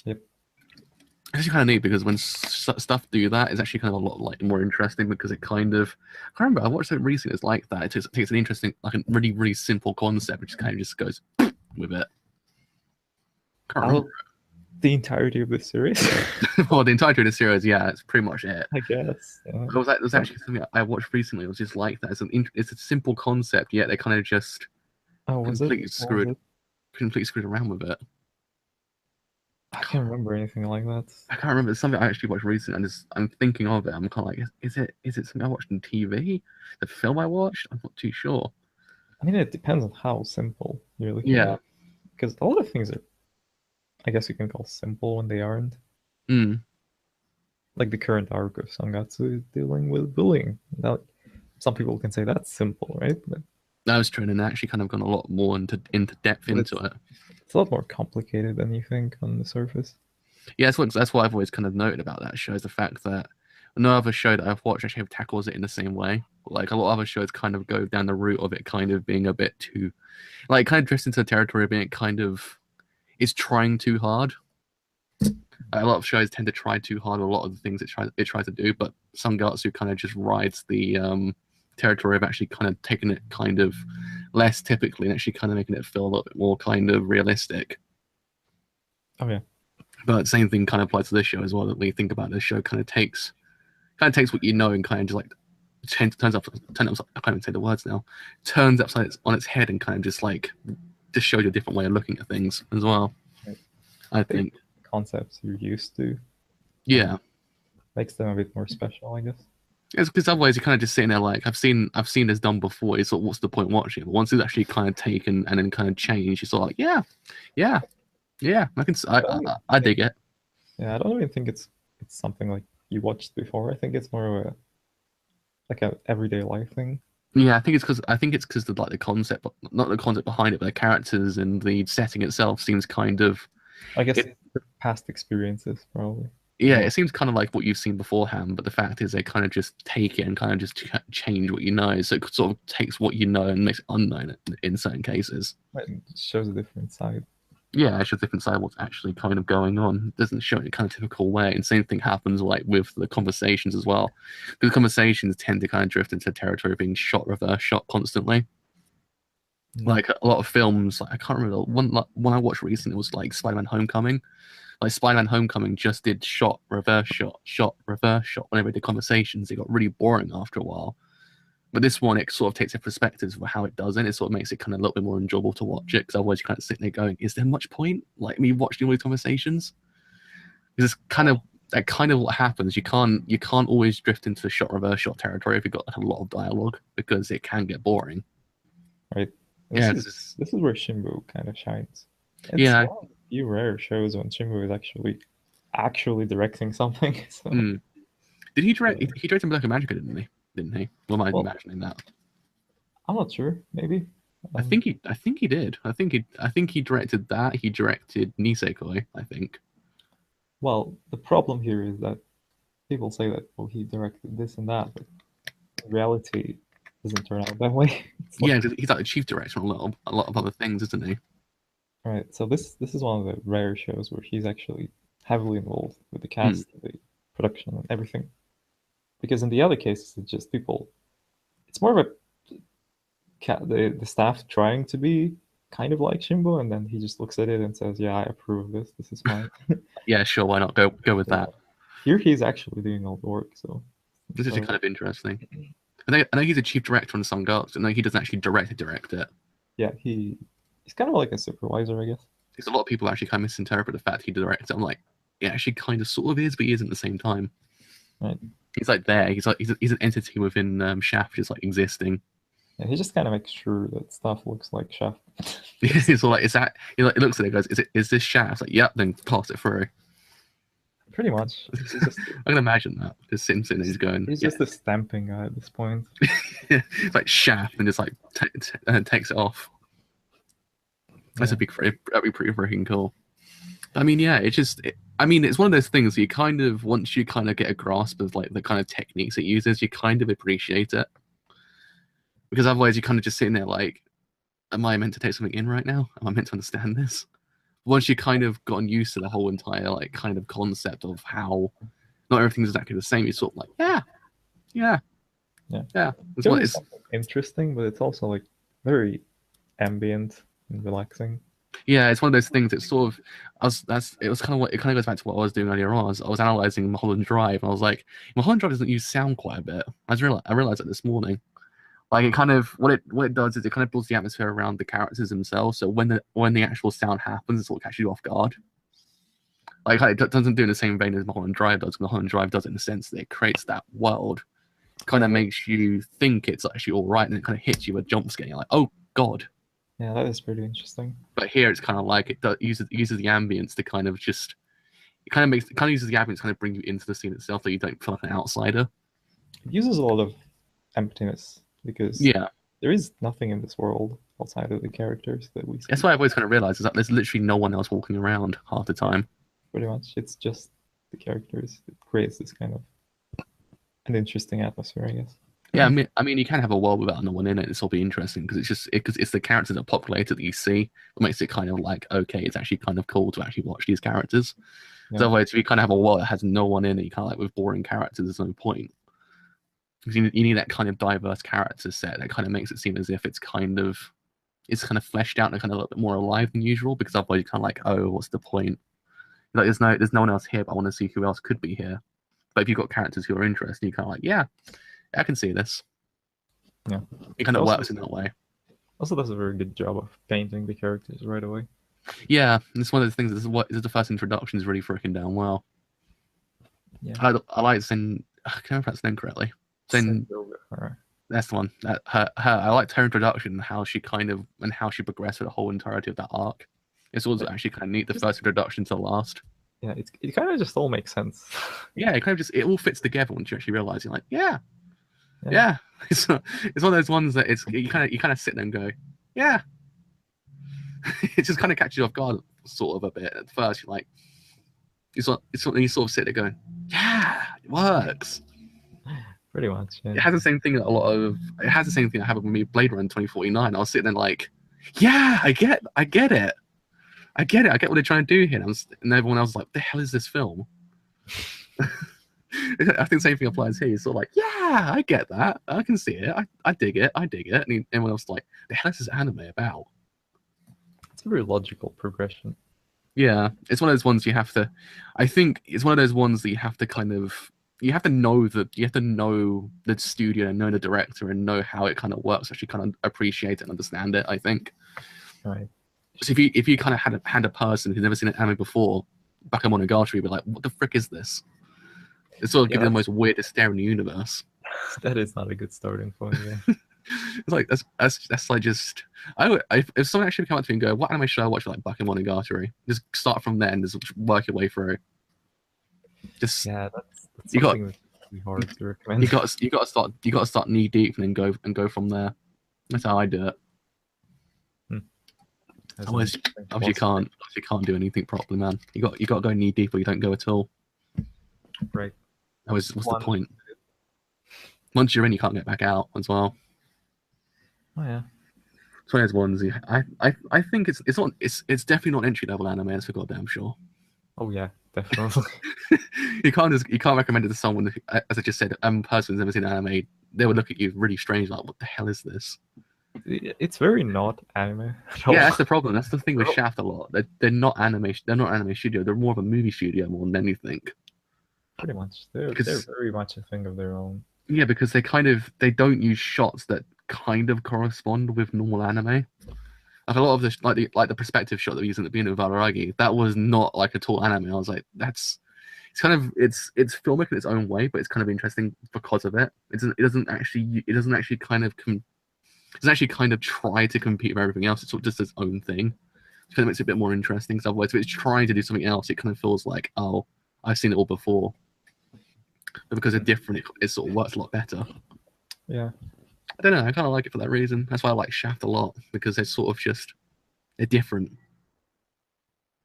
Yep. It's actually kind of neat because when stuff do that, it's actually kind of a lot like more interesting because it kind of. I remember I watched it recently. It's like that. It takes an interesting, like a really really simple concept, which kind of just goes with it. Can't remember. The entirety of the series. Well, the entirety of the series, yeah, it's pretty much it. I guess. Yeah. There was actually something I watched recently. It was just like that. It's a simple concept, yet they kind of just completely screwed around with it. I can't remember anything like that. I can't remember. It's something I actually watched recently. I'm thinking of it. I'm kind of like, is it something I watched on TV? The film I watched? I'm not too sure. I mean, it depends on how simple you're looking at. Because a lot of things are, I guess you can call simple when they aren't. Like the current arc of Sangatsu is dealing with bullying. Now, some people can say that's simple, right? But that was true, and actually kind of gone a lot more into depth into it. It's a lot more complicated than you think on the surface. Yeah, that's what I've always kind of noted about that show is the fact that no other show that I've watched actually tackles it in the same way. Like a lot of other shows kind of go down the route of it kind of being a bit too, like kind of drifts into the territory of being kind of is trying too hard. A lot of shows tend to try too hard with a lot of the things it tries to do, but Sangatsu kind of just rides the territory of actually kind of taking it kind of less typically and actually kind of making it feel a little bit more kind of realistic. Oh yeah. But same thing kind of applies to this show as well. That when you think about this show, kind of takes what you know and kind of just like turns up. I can't even say the words now. Turns upside on its head and kind of just shows you a different way of looking at things as well. Right. I think concepts you're used to. Yeah, makes them a bit more special, I guess. It's because otherwise you're kind of just sitting there like I've seen this done before. It's sort of, what's the point watching it? But once it's actually kind of taken and then kind of changed, you're sort of like yeah. I dig it. Yeah, I don't even think it's something like you watched before. I think it's more of a everyday life thing. Yeah, I think it's because the the concept, not the concept behind it, but the characters and the setting itself seems kind of. I guess past experiences probably. Yeah, it seems kind of like what you've seen beforehand, but the fact is they kind of just take it and kind of just change what you know. So it sort of takes what you know and makes it unknown in certain cases. It shows a different side. Yeah, it shows a different side of what's actually kind of going on. It doesn't show it in a kind of typical way. And same thing happens like with the conversations as well. Because conversations tend to kind of drift into territory of being reverse shot constantly. Like a lot of films, like I can't remember one I watched recently was like Spider-Man Homecoming. Like Spider-Man Homecoming just did shot, reverse shot, reverse shot. Whenever they did conversations, it got really boring after a while. But this one, it sort of takes a perspective of how it does it. It sort of makes it kind of a little bit more enjoyable to watch it because otherwise you kind of sitting there going, "Is there much point? Like me watching all these conversations?" Because it's kind of what happens. You can't always drift into shot reverse shot territory if you've got a lot of dialogue because it can get boring. Right. This is where Shinbo kind of shines. It's one of the few rare shows when Shinbo is actually directing something. So. Did he direct? He directed Bakemonogatari, didn't he? Or am I imagining that? I'm not sure. Maybe. I think he did. I think he directed that. He directed Nisekoi, I think. Well, the problem here is that people say that he directed this and that, but in reality doesn't turn out that way. Yeah, he's like the chief director on a lot of other things, isn't he? Right. So this is one of the rare shows where he's actually heavily involved with the cast, the production, and everything. Because in the other cases, it's just people. It's more of the staff trying to be kind of like Shinbo, and then he just looks at it and says, "Yeah, I approve of this. This is fine." Yeah, sure. Why not go with that? Here he's actually doing all the work. So this is kind of interesting. I know he's a chief director on Sangatsu. I know he doesn't actually direct it. Yeah, he's kind of like a supervisor, I guess. Because a lot of people actually kind of misinterpret the fact he directs it. I'm like, yeah, actually kind of sort of is, but he isn't at the same time. Right. He's like there. He's an entity within Shaft, just like existing. Yeah, he just kind of makes sure that stuff looks like Shaft. It's all like, is that? He looks at it, and goes, is this Shaft? It's like, yep. Then pass it through. Pretty much. I can imagine that. Just sitting there, he's going. He's just a stamping guy at this point. It's like Shaft, and just like takes it off. That's that'd be pretty freaking cool. I mean, yeah, it's one of those things you kind of, once you kind of get a grasp of like the kind of techniques it uses, you kind of appreciate it. Because otherwise you're kind of just sitting there like, am I meant to take something in right now? Am I meant to understand this? Once you kind of gotten used to the whole entire like kind of concept of how not everything's exactly the same, you're sort of like, yeah. It's interesting, but it's also like very ambient and relaxing. Yeah, it's one of those things. It's sort of, it was kind of what it kind of goes back to what I was doing earlier on. I was analyzing Mulholland Drive, and I was like, Mulholland Drive doesn't use sound quite a bit. I realized it this morning. Like it kind of what it does is it kind of builds the atmosphere around the characters themselves. So when the actual sound happens, it's what catches you off guard. Like it doesn't do in the same vein as Mulholland Drive does. Mulholland Drive does it in the sense that it creates that world, kind of makes you think it's actually all right, and it kind of hits you with a jump scare. You're like, oh god. Yeah, that is pretty interesting. But here it's kind of like it uses the ambience to kind of just uses the ambience to kind of bring you into the scene itself, that you don't feel like an outsider. It uses a lot of emptiness because there is nothing in this world. outside of the characters that we see. That's why I've always kind of realized is that there's literally no one else walking around half the time. Pretty much, it's just the characters. It creates this kind of an interesting atmosphere, I guess. Yeah, I mean, you can have a world without no one in it. It's all be interesting because it's the characters that populate it that you see that makes it kind of like okay, it's actually kind of cool to actually watch these characters. Yeah. So otherwise, if you kind of have a world that has no one in it, you kind of like with boring characters, there's no point. Because you need that kind of diverse character set that kind of makes it seem as if it's kind of fleshed out and kind of a little bit more alive than usual. Because otherwise, you're kind of like, oh, what's the point? Like, there's no one else here, but I want to see who else could be here. But if you've got characters who are interesting, you're kind of like, yeah, I can see this. Yeah, it kind of works in that way. Also, does a very good job of painting the characters right away. Yeah, it's one of those things. This is the first introduction is really freaking down well. Yeah, I like Sen. Can I remember that's name correctly? That's the one. I liked her introduction and how she progressed through the whole entirety of that arc. It's also actually kind of neat. The first introduction to the last. Yeah, it kind of just all makes sense. Yeah, it all fits together once you actually realize you're like, yeah. It's one of those ones that you kind of sit there and go, yeah. It just kind of catches you off guard, sort of a bit at first. You're like, you sort of sit there going, yeah, it works. Pretty much. Yeah. It has the same thing that happened with me with Blade Runner 2049. I was sitting there like, yeah, I get it. I get what they're trying to do here. And everyone else was like, the hell is this film? I think the same thing applies here. You're sort of like, yeah, I get that. I can see it. I dig it. And everyone else is like, the hell is this anime about? It's a very logical progression. Yeah, it's one of those ones you have to. I think it's one of those ones that you have to kind of. You have to know the studio and know the director and know how it kind of works. Actually, kind of appreciate it and understand it. I think. Right. So if you kind of had a person who's never seen an anime before, Bakemonogatari, be like, what the frick is this? It's sort of giving the most weirdest stare in the universe. That is not a good starting point. Yeah. It's like that's like just if someone actually come up to me and go, what anime should I watch? Like Bakemonogatari, just start from there and just work your way through. Just that's something that's really hard to recommend. You got to start knee deep and then go from there. That's how I do it. Otherwise, you can't do anything properly, man. You got to go knee deep or you don't go at all. Right. What's the point? Once you're in, you can't get back out as well. Oh yeah. It's one of those ones. I think it's definitely not entry level anime. That's for goddamn sure. Oh yeah, definitely. you can't recommend it to someone, as I just said, person who's never seen anime. They would look at you really strange, like, what the hell is this? It's very not anime. Yeah, that's the problem. That's the thing with Shaft a lot. They're not anime. They're not anime studio. They're more of a movie studio more than anything. Pretty much, they're very much a thing of their own. Yeah, because they don't use shots that kind of correspond with normal anime. Like a lot of the like the perspective shot that we used at the beginning of Valeragi, that was not like at all anime. I was like, it's filmic in its own way, but it's kind of interesting because of it. It doesn't actually kind of try to compete with everything else. It's sort of just its own thing. It kind of makes it a bit more interesting. Because otherwise, if it's trying to do something else, it kind of feels like, oh, I've seen it all before. But because they're different, it sort of works a lot better. Yeah. I don't know. I kind of like it for that reason. That's why I like Shaft a lot, because they're sort of they're different.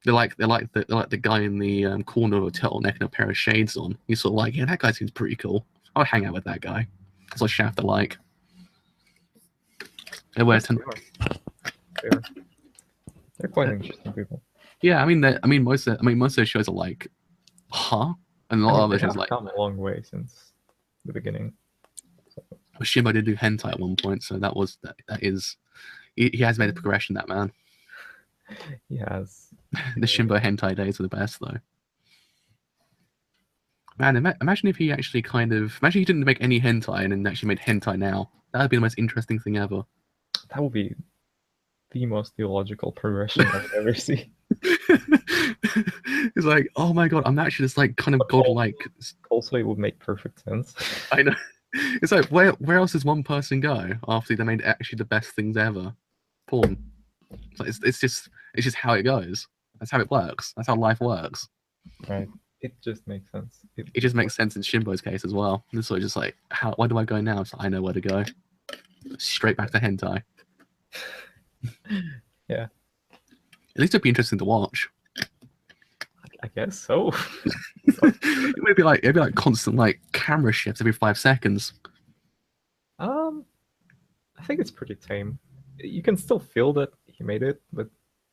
They're like the guy in the corner of a turtleneck and a pair of shades on. You're sort of like, yeah, that guy seems pretty cool. I'll hang out with that guy. That's what Shaft are like. They're quite interesting people. Yeah, I mean most of those shows are like, huh? And a lot of other shows like come a long way since the beginning. So. Shinbo did do hentai at one point, so that is he has made a progression, that man. He has. The Shinbo hentai days are the best though. Man, imagine if he actually imagine he didn't make any hentai and then actually made hentai now. That would be the most interesting thing ever. That would be the most theological progression I've ever seen. It's like, oh my god, I'm actually just like kind of godlike. Also, it would make perfect sense. I know. It's like, where else does one person go after they made actually the best things ever? Porn. It's just how it goes. That's how it works. That's how life works. Right. It just makes sense. It just makes sense in Shinbo's case as well. It's sort of just like, where do I go now? So I know where to go. Straight back to hentai. Yeah, At least it'd be interesting to watch. I guess so. It'd be like constant like camera shifts every 5 seconds. Um, I think it's pretty tame. You can still feel that he made it, but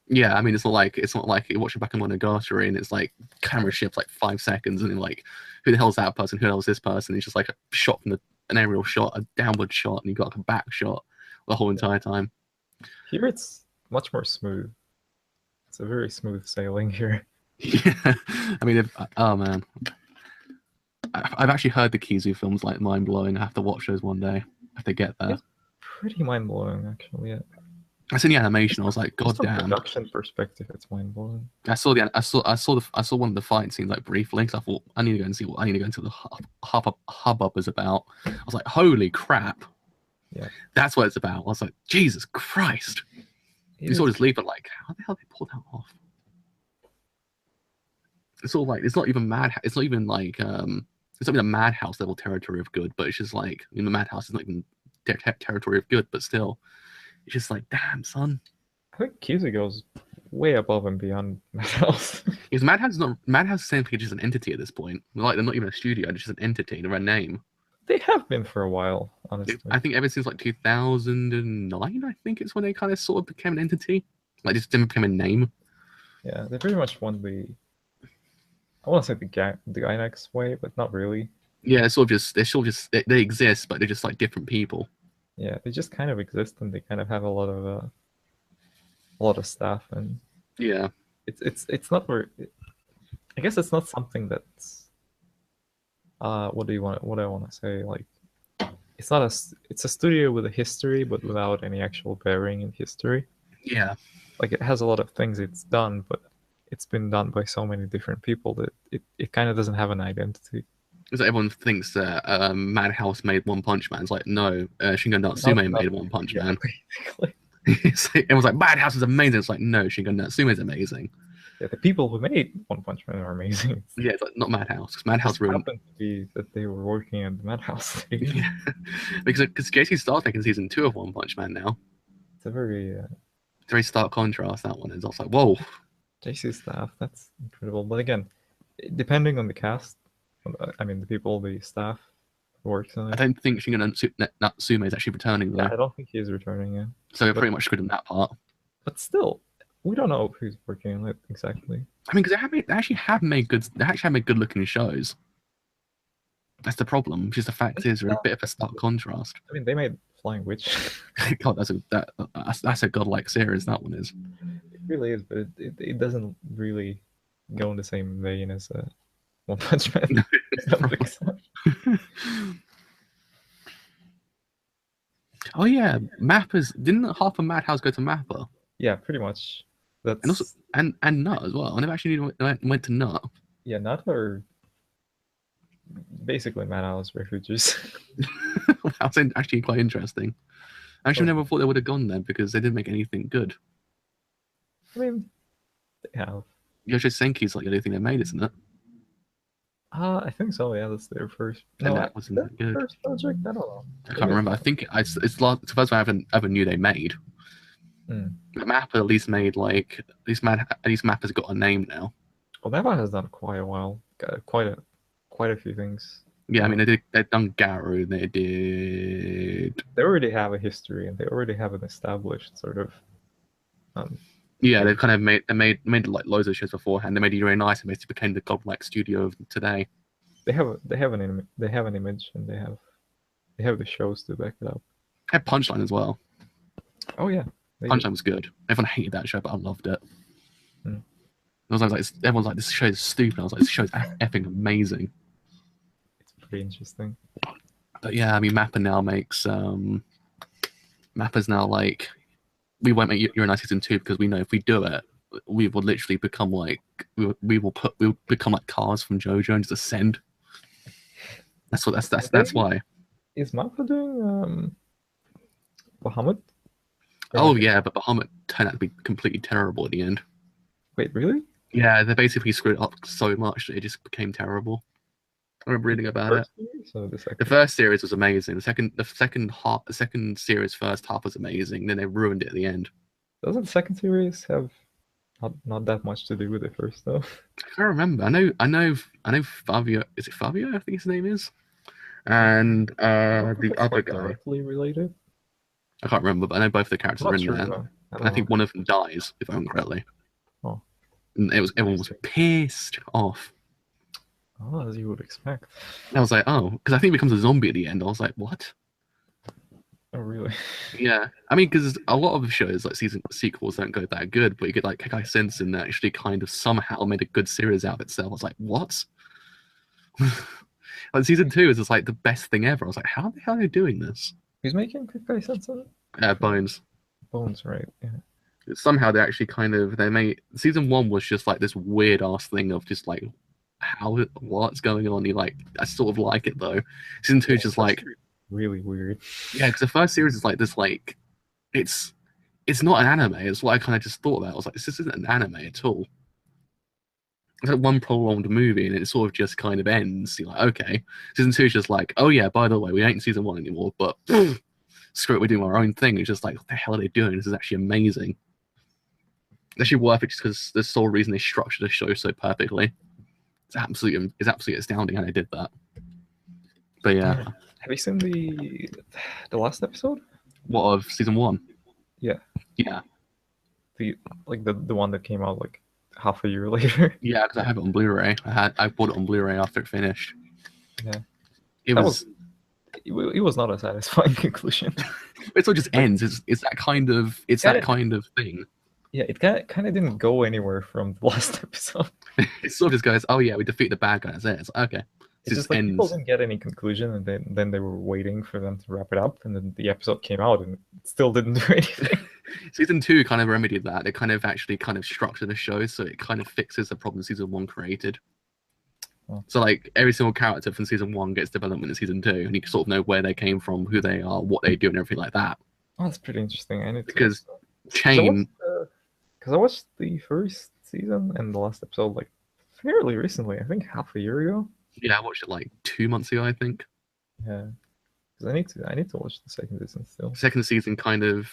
Yeah, I mean it's not like you're watching Bakemonogatari and it's like camera shifts like 5 seconds and then like who the hell's that person? Who the hell's this person? It's just like a shot from an aerial shot, a downward shot, and you got like a back shot the whole entire time. here it's much more smooth. It's a very smooth sailing here. Yeah, I mean, oh man, I've actually heard the Kizu films like mind blowing. I have to watch those one day if they get there. It's pretty mind blowing, actually. Yeah. I seen the animation. I was like, God Just from damn. production perspective, it's mind blowing. I saw one of the fight scenes like briefly because I thought I need to go and see what the hubbub is about. I was like, holy crap. Yeah. That's what it's about. I was like, Jesus Christ. You saw this leap, but like, how the hell did they pull that off? It's all like, it's not even it's not even like it's not even a Madhouse level territory of good, but it's just like in the Madhouse is not even territory of good, but still, it's just like, damn son. I think Kizu goes way above and beyond Madhouse. Because Madhouse is simply just an entity at this point. Like they're not even a studio; they're just an entity, they're a name. They have been for a while, honestly. I think ever since like 2009, I think it's when they kind of sort of became an entity. Like just became a name. Yeah, they pretty much won I want to say the Gainax way, but not really. Yeah, they exist, but they're just like different people. Yeah, they just kind of exist, and they kind of have a lot of stuff, and yeah, it's not where. I guess it's not something that's. What do I want to say? Like, it's a studio with a history, but without any actual bearing in history. Yeah, like it has a lot of things it's done, but it's been done by so many different people that it kind of doesn't have an identity. because everyone thinks that Madhouse made One Punch Man. It's like, no, Shingo Natsume made One Punch Man. Basically. Everyone's like, Madhouse is amazing. It's like, no, Shingo Natsume is amazing. Yeah, the people who made One Punch Man are amazing. Yeah, it's like not Madhouse. Because Madhouse ruined. Happened to be that they were working at the Madhouse. Yeah, because JC starts making season 2 of One Punch Man now. It's a very stark contrast. That one is. I was like, whoa. JC staff, that's incredible. But again, depending on the cast, I mean the people, the staff who works on it. I don't think Shingo Natsume is actually returning though. Yeah, I don't think he is returning. Yeah. So we're pretty much screwed in that part. But still, we don't know who's working on it exactly. I mean, because they actually have made good looking shows. That's the problem. Just the fact is, we're a bit of a stark contrast. I mean, they made Flying Witch. God, that's a godlike series. That one is. It really is, but it doesn't really go in the same vein as One Punch Man. Oh yeah, Mappers didn't half of Madhouse go to Mapper? Yeah, pretty much. That's and also and Nut as well. I never actually went to Nut. Yeah, Nut are basically Madhouse refugees. That's actually quite interesting. I actually never thought they would have gone there because they didn't make anything good. I mean, they have. Yosho Senki's like the only thing they made, isn't it? I think so. Yeah, that's their first. And that wasn't that good. First project, I don't know. I can't remember. I think it's the first one I ever knew they made. Mappa at least made like at least Mappa's got a name now. Well, Mappa has done quite a while. Quite a few things. Yeah, I mean they've done Garu. They did. They already have a history, and they already have an established sort of. Yeah, they've kind of made like loads of shows beforehand. They made it very nice and basically became the godlike studio of today. They have an image, and they have the shows to back it up. They had Punchline as well. Oh yeah, Punchline was good. Everyone hated that show, but I loved it. Everyone's like, this show is stupid. I was like, this show is effing amazing. It's pretty interesting. But yeah, I mean, Mappa now makes Mappa's now like, we won't make Yuri on Ice season 2 because we know if we do it, we will literally become like we'll become like cars from JoJo and just ascend. That's why. Is Mappa doing Bahamut? Oh yeah, but Bahamut turned out to be completely terrible at the end. Wait, really? Yeah, they basically screwed it up so much that it just became terrible. I remember reading about it. The first series was amazing. The second series first half was amazing. Then they ruined it at the end. Doesn't the second series have not that much to do with the first though? I can't remember. I know Fabio. Is it Fabio? I think his name is. And I don't think the it's other like guy. directly related. I can't remember, but I know both the I'm characters are not in sure there. though. I I don't know. think one of them dies, if I remember correctly. Oh, And everyone was pissed off. oh, as you would expect. I was like, oh, because I think he becomes a zombie at the end. I was like, what? Oh, really? Yeah, I mean, because a lot of shows like season sequels don't go that good, but you get like Kekai Sensen that actually kind of somehow made a good series out of itself. I was like, what? Like season 2 is just like the best thing ever. I was like, how the hell are they doing this? Who's making Kekai Sensen? Bones. Bones, right? Yeah. Somehow they actually kind of they made season 1 was just like this weird ass thing of just like what's going on. You like I sort of like it though. Season 2 is just like really weird. yeah, because the first series is like this like it's not an anime. It's what I kind of just thought about. I was like, this isn't an anime at all. It's like one prolonged movie, and it sort of just kind of ends. You're like, okay. Season 2 is just like, oh yeah, by the way, we ain't in season 1 anymore, but screw it, we're doing our own thing. It's just like, what the hell are they doing? This is actually amazing. It's actually worth it just because the sole reason they structured the show so perfectly. It's absolutely astounding how they did that. But yeah. Have you seen the last episode? What of season 1? Yeah. Yeah. The one that came out like half a year later. Yeah, because I have it on Blu-ray. I bought it on Blu-ray after it finished. Yeah. It was not a satisfying conclusion. It sort of just ends. It's that kind of thing. Yeah, it kind of didn't go anywhere from the last episode. It sort of just goes, oh yeah, we defeat the bad guy. That's it. It's like, okay. It's just like people didn't get any conclusion, and then they were waiting for them to wrap it up, and then the episode came out, and it still didn't do anything. Season 2 kind of remedied that. It kind of actually kind of structured the show, so it kind of fixes the problem season 1 created. Oh. So like every single character from season 1 gets development in season 2, and you can sort of know where they came from, who they are, what they do, and everything like that. Oh, that's pretty interesting. I need to because Chain. Because I watched the first season and the last episode like fairly recently. I think half a year ago. Yeah, I watched it like 2 months ago, I think. Yeah, because I need to watch the second season still. Second season kind of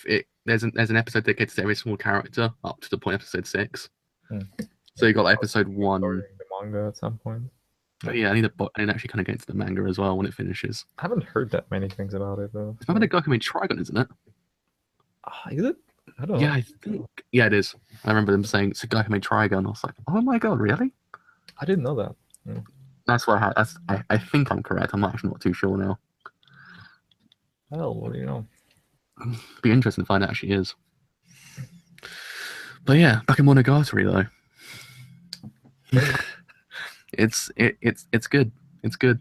there's an episode dedicated to every single character up to the point of episode 6. So you got like, episode 1. The manga at some point. But yeah, I need to actually kind of get into the manga as well when it finishes. I haven't heard that many things about it though. It's probably the Gokumi Trigon, isn't it? Is it? I don't know. Yeah, I think. Yeah, it is. I remember them saying it's a Gokumi Trigon. I was like, oh my god, really? I didn't know that. Yeah. That's what I think I'm correct. I'm actually not too sure now. Well, what do you know? Be interesting to find out she is. But yeah, Bakemonogatari though. It's good. It's good.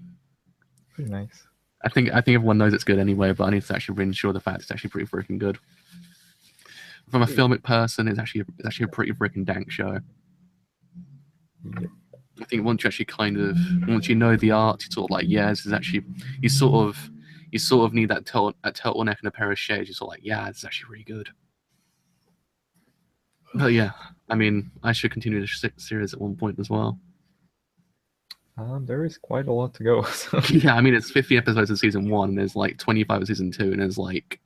Pretty nice. I think everyone knows it's good anyway, but I need to actually ensure the fact it's actually pretty freaking good. From a filmic person, it's actually a pretty freaking dank show. Yep. I think once you know the art, you sort of like, yeah, this is actually you sort of need that turtleneck and a pair of shades. You're sort of like, yeah, this is actually really good. But yeah, I mean, I should continue the series at one point as well. There is quite a lot to go. So. Yeah, I mean, it's 50 episodes in season 1, and there's like 25 in season 2, and there's like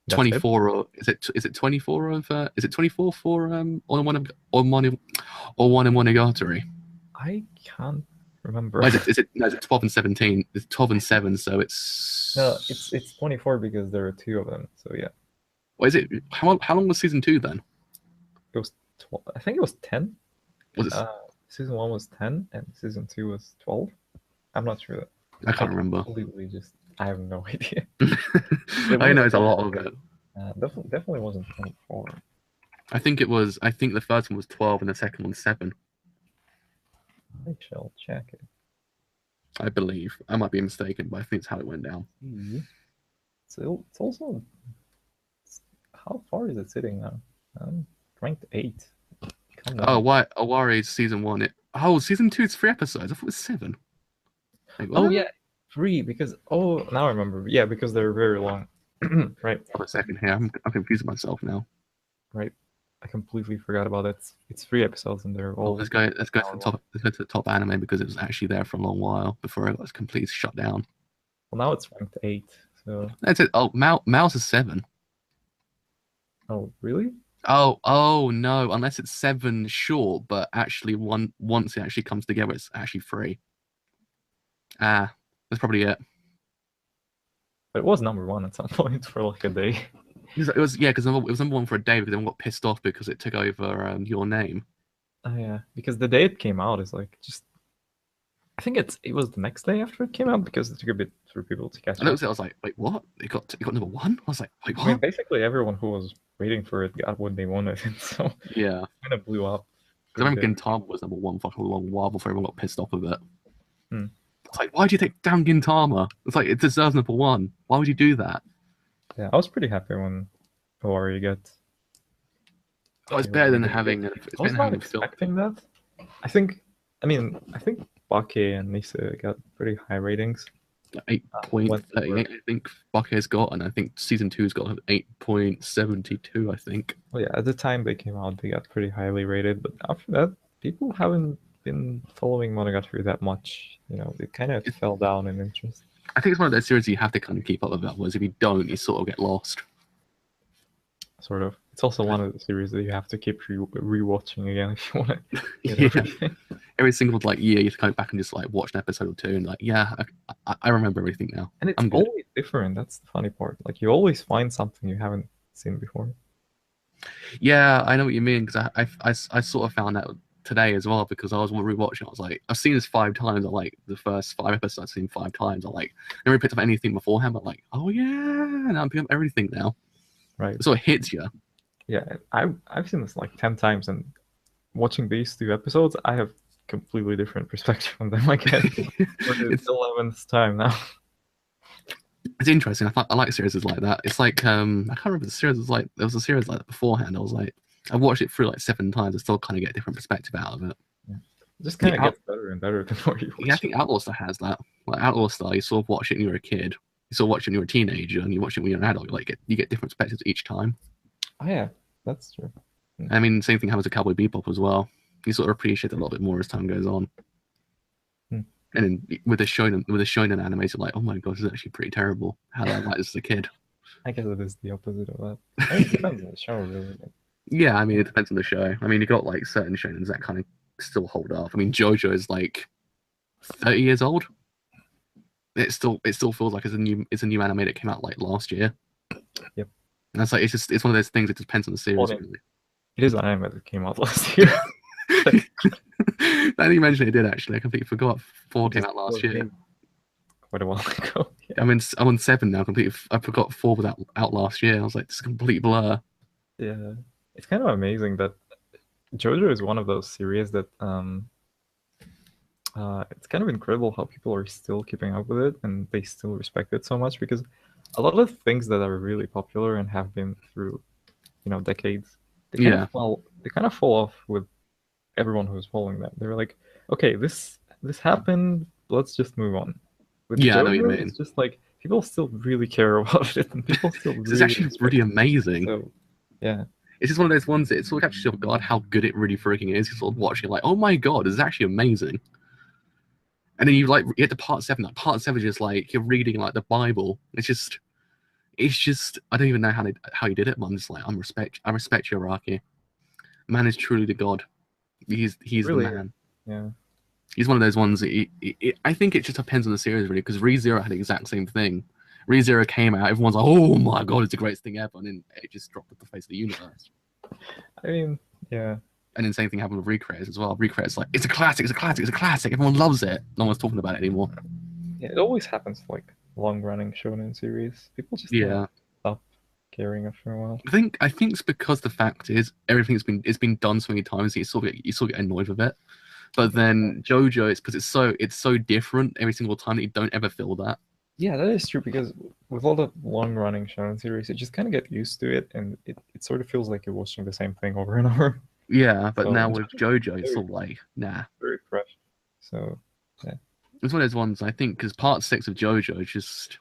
24 or is it 24 of is it 24 for Monogatari? I can't remember. Oh, is it 12 and 17? It's 12 and 7, so it's no, it's 24 because there are 2 of them. So yeah. What is it? How long was season 2 then? It was 12. I think it was 10. Was it? Season 1 was 10 and season 2 was 12. I'm not sure. I can't remember. I have no idea. I know it's a lot of it. Definitely wasn't 24. I think the first one was 12 and the second one 7. I shall check it. I believe. I might be mistaken, but I think it's how it went down. So it's also... How far is it sitting now? Ranked 8. Oh, why? Awari's season 1. Season 2 is 3 episodes. I thought it was 7. Like, yeah, 3 because now I remember. Yeah, because they're very long. Right. For a second here, I'm confusing myself now. Right. I completely forgot about it. It's 3 episodes and they're all. Let's go to the top anime because it was actually there for a long while before it was completely shut down. Well, now it's ranked 8. So that's it. Oh, Mouse is 7. Oh, really? Oh no! Unless it's 7 short, but actually once it actually comes together, it's actually 3. Ah, that's probably it. But it was number one at some point for like a day. It was yeah, because it was number 1 for a day because everyone got pissed off because it took over Your Name. Oh yeah, because the day it came out is like just. I think it was the next day after it came out because it took a bit for people to catch And up. I was like, wait, what? It got number 1? I was like, wait, I mean, what? basically everyone who was waiting for it got what they wanted, and so it Yeah, kind of blew up because I pretty remember big. Gintama was number 1 for a long while before everyone got pissed off with it. Hmm. It's like, why would you take down Gintama? It's like it deserves number 1. Why would you do that? Yeah, I was pretty happy when Owari got Oh, it's better than rated because having it's I better was than not having Phil. expecting that. I think Bake and Nisa got pretty high ratings. When they were, 8.38, I think Bucke's got, and I think season two's got 8.72, I think. well, yeah, at the time they came out, they got pretty highly rated. But after that, people haven't been following Monogatari that much. It kind of fell down in interest. I think it's one of those series you have to kind of keep up with, otherwise if you don't, you sort of get lost. Sort of. It's also one of the series that you have to keep rewatching again if you want to get Yeah. everything. Every single year you have to go back and just watch an episode or two and yeah, I remember everything now. And it's I'm good. always different. That's the funny part. Like you always find something you haven't seen before. Yeah, I know what you mean because I sort of found out today as well because I was rewatching. I was like, I've seen this 5 times. I like the first 5 episodes I've seen 5 times. I never picked up anything beforehand, but oh yeah, and I'm picking up everything now. Right. It sort of hits you. Yeah, I've seen this like 10 times, and watching these 2 episodes, I have completely different perspective on them again for the it's 11th time now. it's interesting. I like series like that. It's like I can't remember the series was like. There was a series like that beforehand. I was like, I watched it through 7 times. I still kind of get a different perspective out of it. Yeah. It just kind of gets better and better the more you watch Yeah, I think Outlaw Star has that. Like Outlaw Star, you sort of watch it when you're a kid. You sort of watch it when you're a teenager, and you watch it when you're an adult. You get different perspectives each time. Oh yeah, that's true. I mean, same thing happens to Cowboy Bebop as well. You sort of appreciate it a little bit more as time goes on. Hmm. And then with the shonen anime, you're like, oh my god, this is actually pretty terrible. How did I like this as a kid? I guess it is the opposite of that. I mean, it depends on the show, really. Yeah, I mean, it depends on the show. I mean, you got certain shonens that kind of still hold up. I mean, JoJo is 30 years old. It still feels like it's a new anime that came out last year. Yep. And that's it's one of those things. It depends on the series. Well, Really. It is an anime that came out last year. Now you mentioned it did actually. I completely forgot. 4 came out last year. Quite a while ago. Yeah. I'm on 7 now. Completely, I forgot 4 was out last year. I was like, this is a complete blur. Yeah, it's kind of amazing that JoJo is one of those series that it's kind of incredible how people are still keeping up with it and they still respect it so much because a lot of things that are really popular and have been through, decades, they kind of fall off with everyone who's following them. They're like, okay, this happened, let's just move on. With Yeah, I know what you JoJo, mean. it's just like people still really care about it and people still really It's actually pretty amazing. So, yeah. It's just one of those ones that it's sort of catches you off guard how good it really freaking is. You sort of watching it oh my god, this is actually amazing. And then you get to part 7. Part 7 is just you're reading the Bible. It's just I don't even know how he did it, but I'm just I respect Yoraki. Man is truly the god. He's Really, the man. yeah. He's one of those ones that I think it just depends on the series really, because ReZero had the exact same thing. ReZero came out, everyone's like, oh my god, it's the greatest thing ever, and then it just dropped off the face of the universe. I mean, yeah. And then same thing happened with Recreators as well. Recreators it's a classic, everyone loves it. No one's talking about it anymore. Yeah, it always happens long-running shonen series. People just stop caring after a while. I think it's because the fact is everything's been done so many times that you sort of get annoyed with it. But then JoJo, it's because it's so different every single time that you don't ever feel that. Yeah, that is true because with all the long-running shonen series, you just kind of get used to it, and it sort of feels like you're watching the same thing over and over. Yeah, but now with JoJo, it's sort of nah. Very fresh. So, yeah. It's one of those ones, I think, because part 6 of JoJo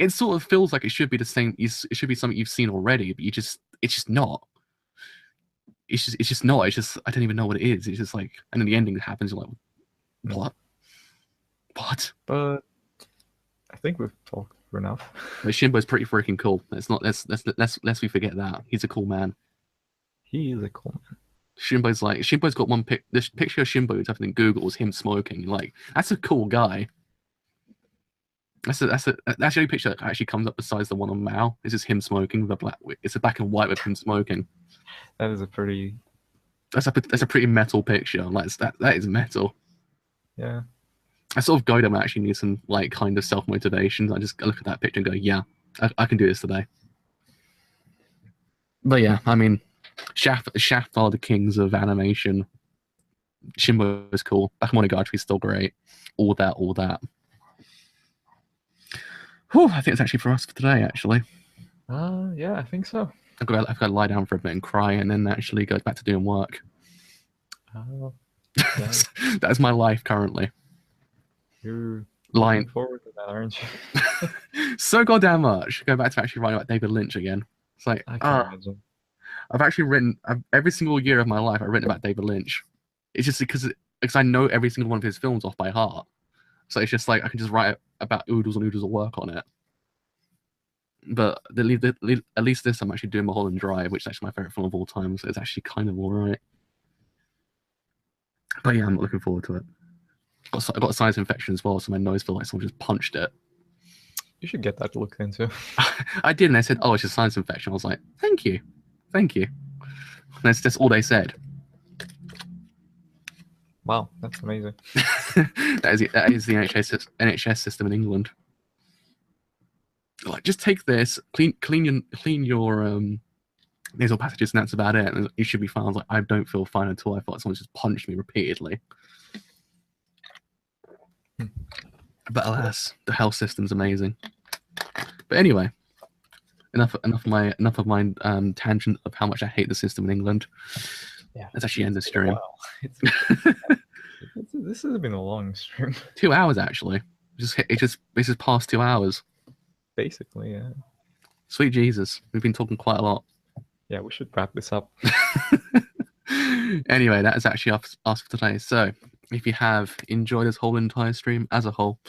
it sort of feels like it should be the same. It should be something you've seen already, but it's just not. It's just not. It's just I don't even know what it is. It's just and then the ending happens. You're like, what? But I think we've talked for enough. But Shinbo's pretty freaking cool. Let's we forget that. He's a cool man. He is a cool man. Shinbo's got this picture of Shinbo type in Google is him smoking. Like, that's a cool guy. That's the only picture that actually comes up besides the one on Mao. It's just him smoking with it's a black and white with him smoking. That is a pretty. That's a pretty metal picture. Like, that is metal. Yeah. I sort of go to actually need some like kind of self motivation. I just look at that picture and go, yeah, I can do this today. But yeah, I mean, Shaft are the kings of animation. Shinbo is cool. Bakemonogatari is still great. All that. Whew, I think it's actually for us for today, actually. Yeah, I think so. I've got to lie down for a bit and cry and then actually go back to doing work. Yeah. That's my life currently. You're lying looking forward to that, aren't you? So goddamn much. Go back to actually writing about David Lynch again. It's like, I can imagine. I've actually written every single year of my life. I've written about David Lynch. It's just because I know every single one of his films off by heart. So it's just like I can just write about oodles and oodles of work on it. But at least this I'm actually doing Mulholland Drive, which is actually my favorite film of all time. So it's actually kind of alright. But yeah, I'm not looking forward to it. I got a sinus infection as well, so my nose feels like someone just punched it. You should get that looked into. I did, and they said, "Oh, it's a sinus infection." I was like, "Thank you." And that's all they said. Wow, that's amazing. that is the NHS system in England. Like, just take this, clean your nasal passages, and that's about it. And you should be fine. I was like, I don't feel fine at all. I thought someone just punched me repeatedly. But alas, the health system's amazing. But anyway, enough of my tangent of how much I hate the system in England. Yeah, let's actually end the stream. Wow. This has been a long stream. 2 hours actually. It's just past 2 hours. Basically, yeah. Sweet Jesus, we've been talking quite a lot. Yeah, we should wrap this up. Anyway, that is actually us for today. So, if you have enjoyed this whole entire stream as a whole,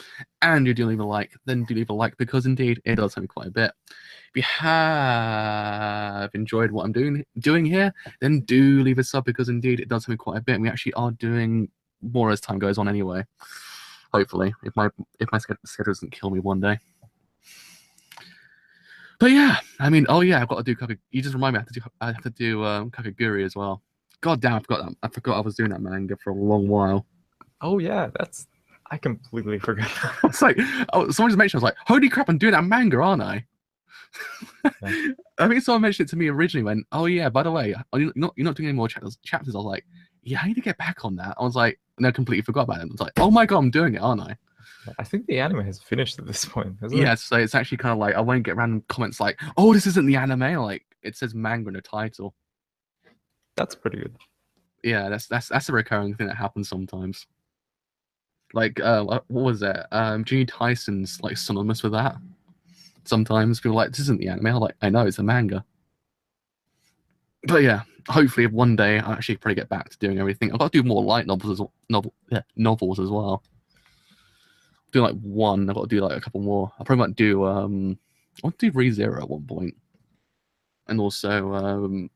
and you do leave a like, then do leave a like, because indeed it does help me quite a bit. If you have enjoyed what I'm doing here, then do leave a sub, because indeed it does help me quite a bit. And we actually are doing more as time goes on anyway. Hopefully, if my schedule doesn't kill me one day. But yeah, I mean, oh yeah, I've got to do You just remind me I have to do Kakaguri as well. God damn, I forgot I was doing that manga for a long while. Oh yeah, I completely forgot. It's like, someone just mentioned, I was like, holy crap, I'm doing that manga, aren't I? Yeah. I think someone mentioned it to me originally when, oh yeah, by the way, you're not doing any more chapters. I was like, yeah, I need to get back on that. I was like, and I completely forgot about it. I was like, oh my god, I'm doing it, aren't I? I think the anime has finished at this point, hasn't it? Yeah, so it's actually kind of like, I won't get random comments like, oh, this isn't the anime. Like, it says manga in the title. That's pretty good. Yeah, that's a recurring thing that happens sometimes. Like, what was it? Junior Tyson's like synonymous with that. Sometimes people are like, this isn't the anime. I'm like, I know, it's a manga. But yeah, hopefully one day I'll actually probably get back to doing everything. I've got to do more light novels as well. Do like one. I've got to do like a couple more. I probably might do I want to do ReZero at one point. And also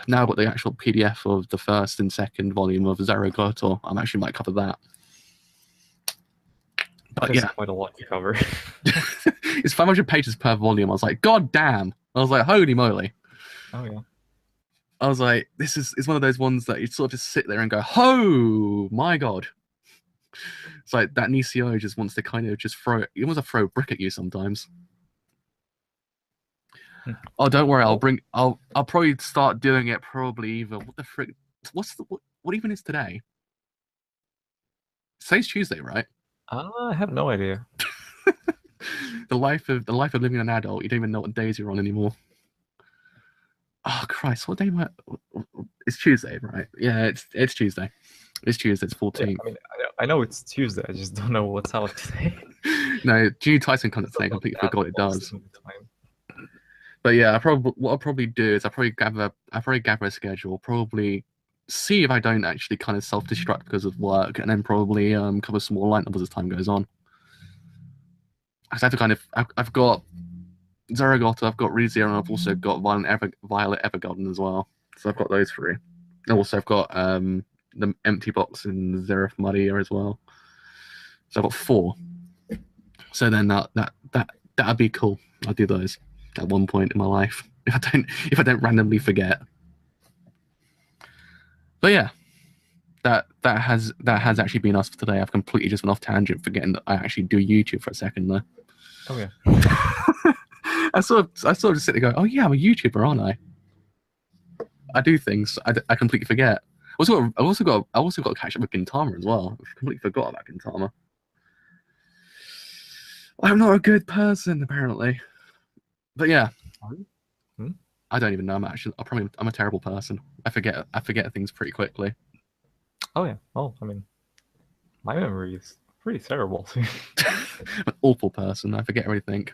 now I've got the actual PDF of the first and second volume of Zero Goto. I actually might cover that. But yeah, quite a lot to cover. It's 500 pages per volume. I was like, god damn. I was like, holy moly. Oh yeah. I was like, it's one of those ones that you sort of just sit there and go, oh my god. It's like that Nisio just wants to kind of just throw a brick at you sometimes. Oh, don't worry. I'll probably start doing it. Probably either. What the frick? What even is today? Today's Tuesday, right? I have no idea. the life of living an adult. You don't even know what days you're on anymore. Oh Christ! What day? It's Tuesday, right? Yeah, it's Tuesday. It's Tuesday. It's 14th. Yeah, I mean, I know it's Tuesday. I just don't know what's out today. No, Junior Tyson comes today. I completely forgot it does. But yeah, what I'll probably do is I'll probably gather a schedule. Probably see if I don't actually kind of self-destruct because of work, and then probably cover some more light novels as time goes on. I've got Zaragoza, I've got ReZero, and I've also got Violet Evergarden as well. So I've got those three. And also I've got the Empty Box and Zerif Maria as well. So I've got 4. So then that'd be cool. I'll do those at one point in my life if I don't randomly forget. But yeah, that has actually been us for today. I've completely just went off tangent, forgetting that I actually do YouTube for a second there. Oh yeah. I sort of just sit there going, oh yeah, I'm a YouTuber, aren't I? I do things. I completely forget. I also got to catch up with Gintama as well. I completely forgot about Gintama. I'm not a good person apparently. But yeah. I don't even know. I'm a terrible person. I forget things pretty quickly. Oh yeah. Well, I mean, my memory is pretty terrible. I'm an awful person. I forget everything.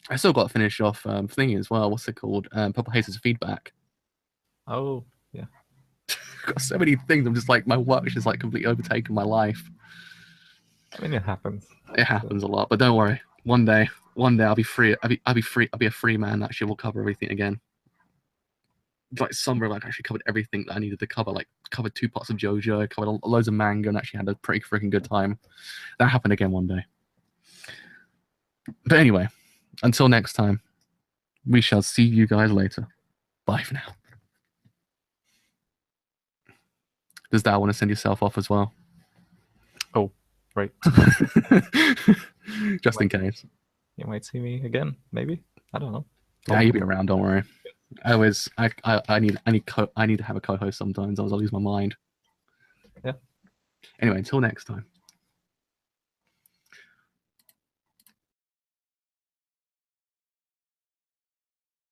I still got to finish off thingy as well. What's it called? Purple Haze's feedback. Oh yeah. I've got so many things. I'm just like, my work is just like completely overtaken my life. I mean, it happens. It happens a lot, but don't worry. One day I'll be free. I'll be free. I'll be a free man. Actually, we'll cover everything again. Like summer, like actually covered everything that I needed to cover. Like covered 2 parts of JoJo, covered loads of manga, and actually had a pretty freaking good time. That happened again one day. But anyway, until next time, we shall see you guys later. Bye for now. Does Dal want to send yourself off as well? Oh, right. Just in case. You might see me again, maybe. I don't know. Yeah, you'll be around. Don't worry. I need to have a co-host sometimes. Otherwise, I'll lose my mind. Yeah. Anyway, until next time.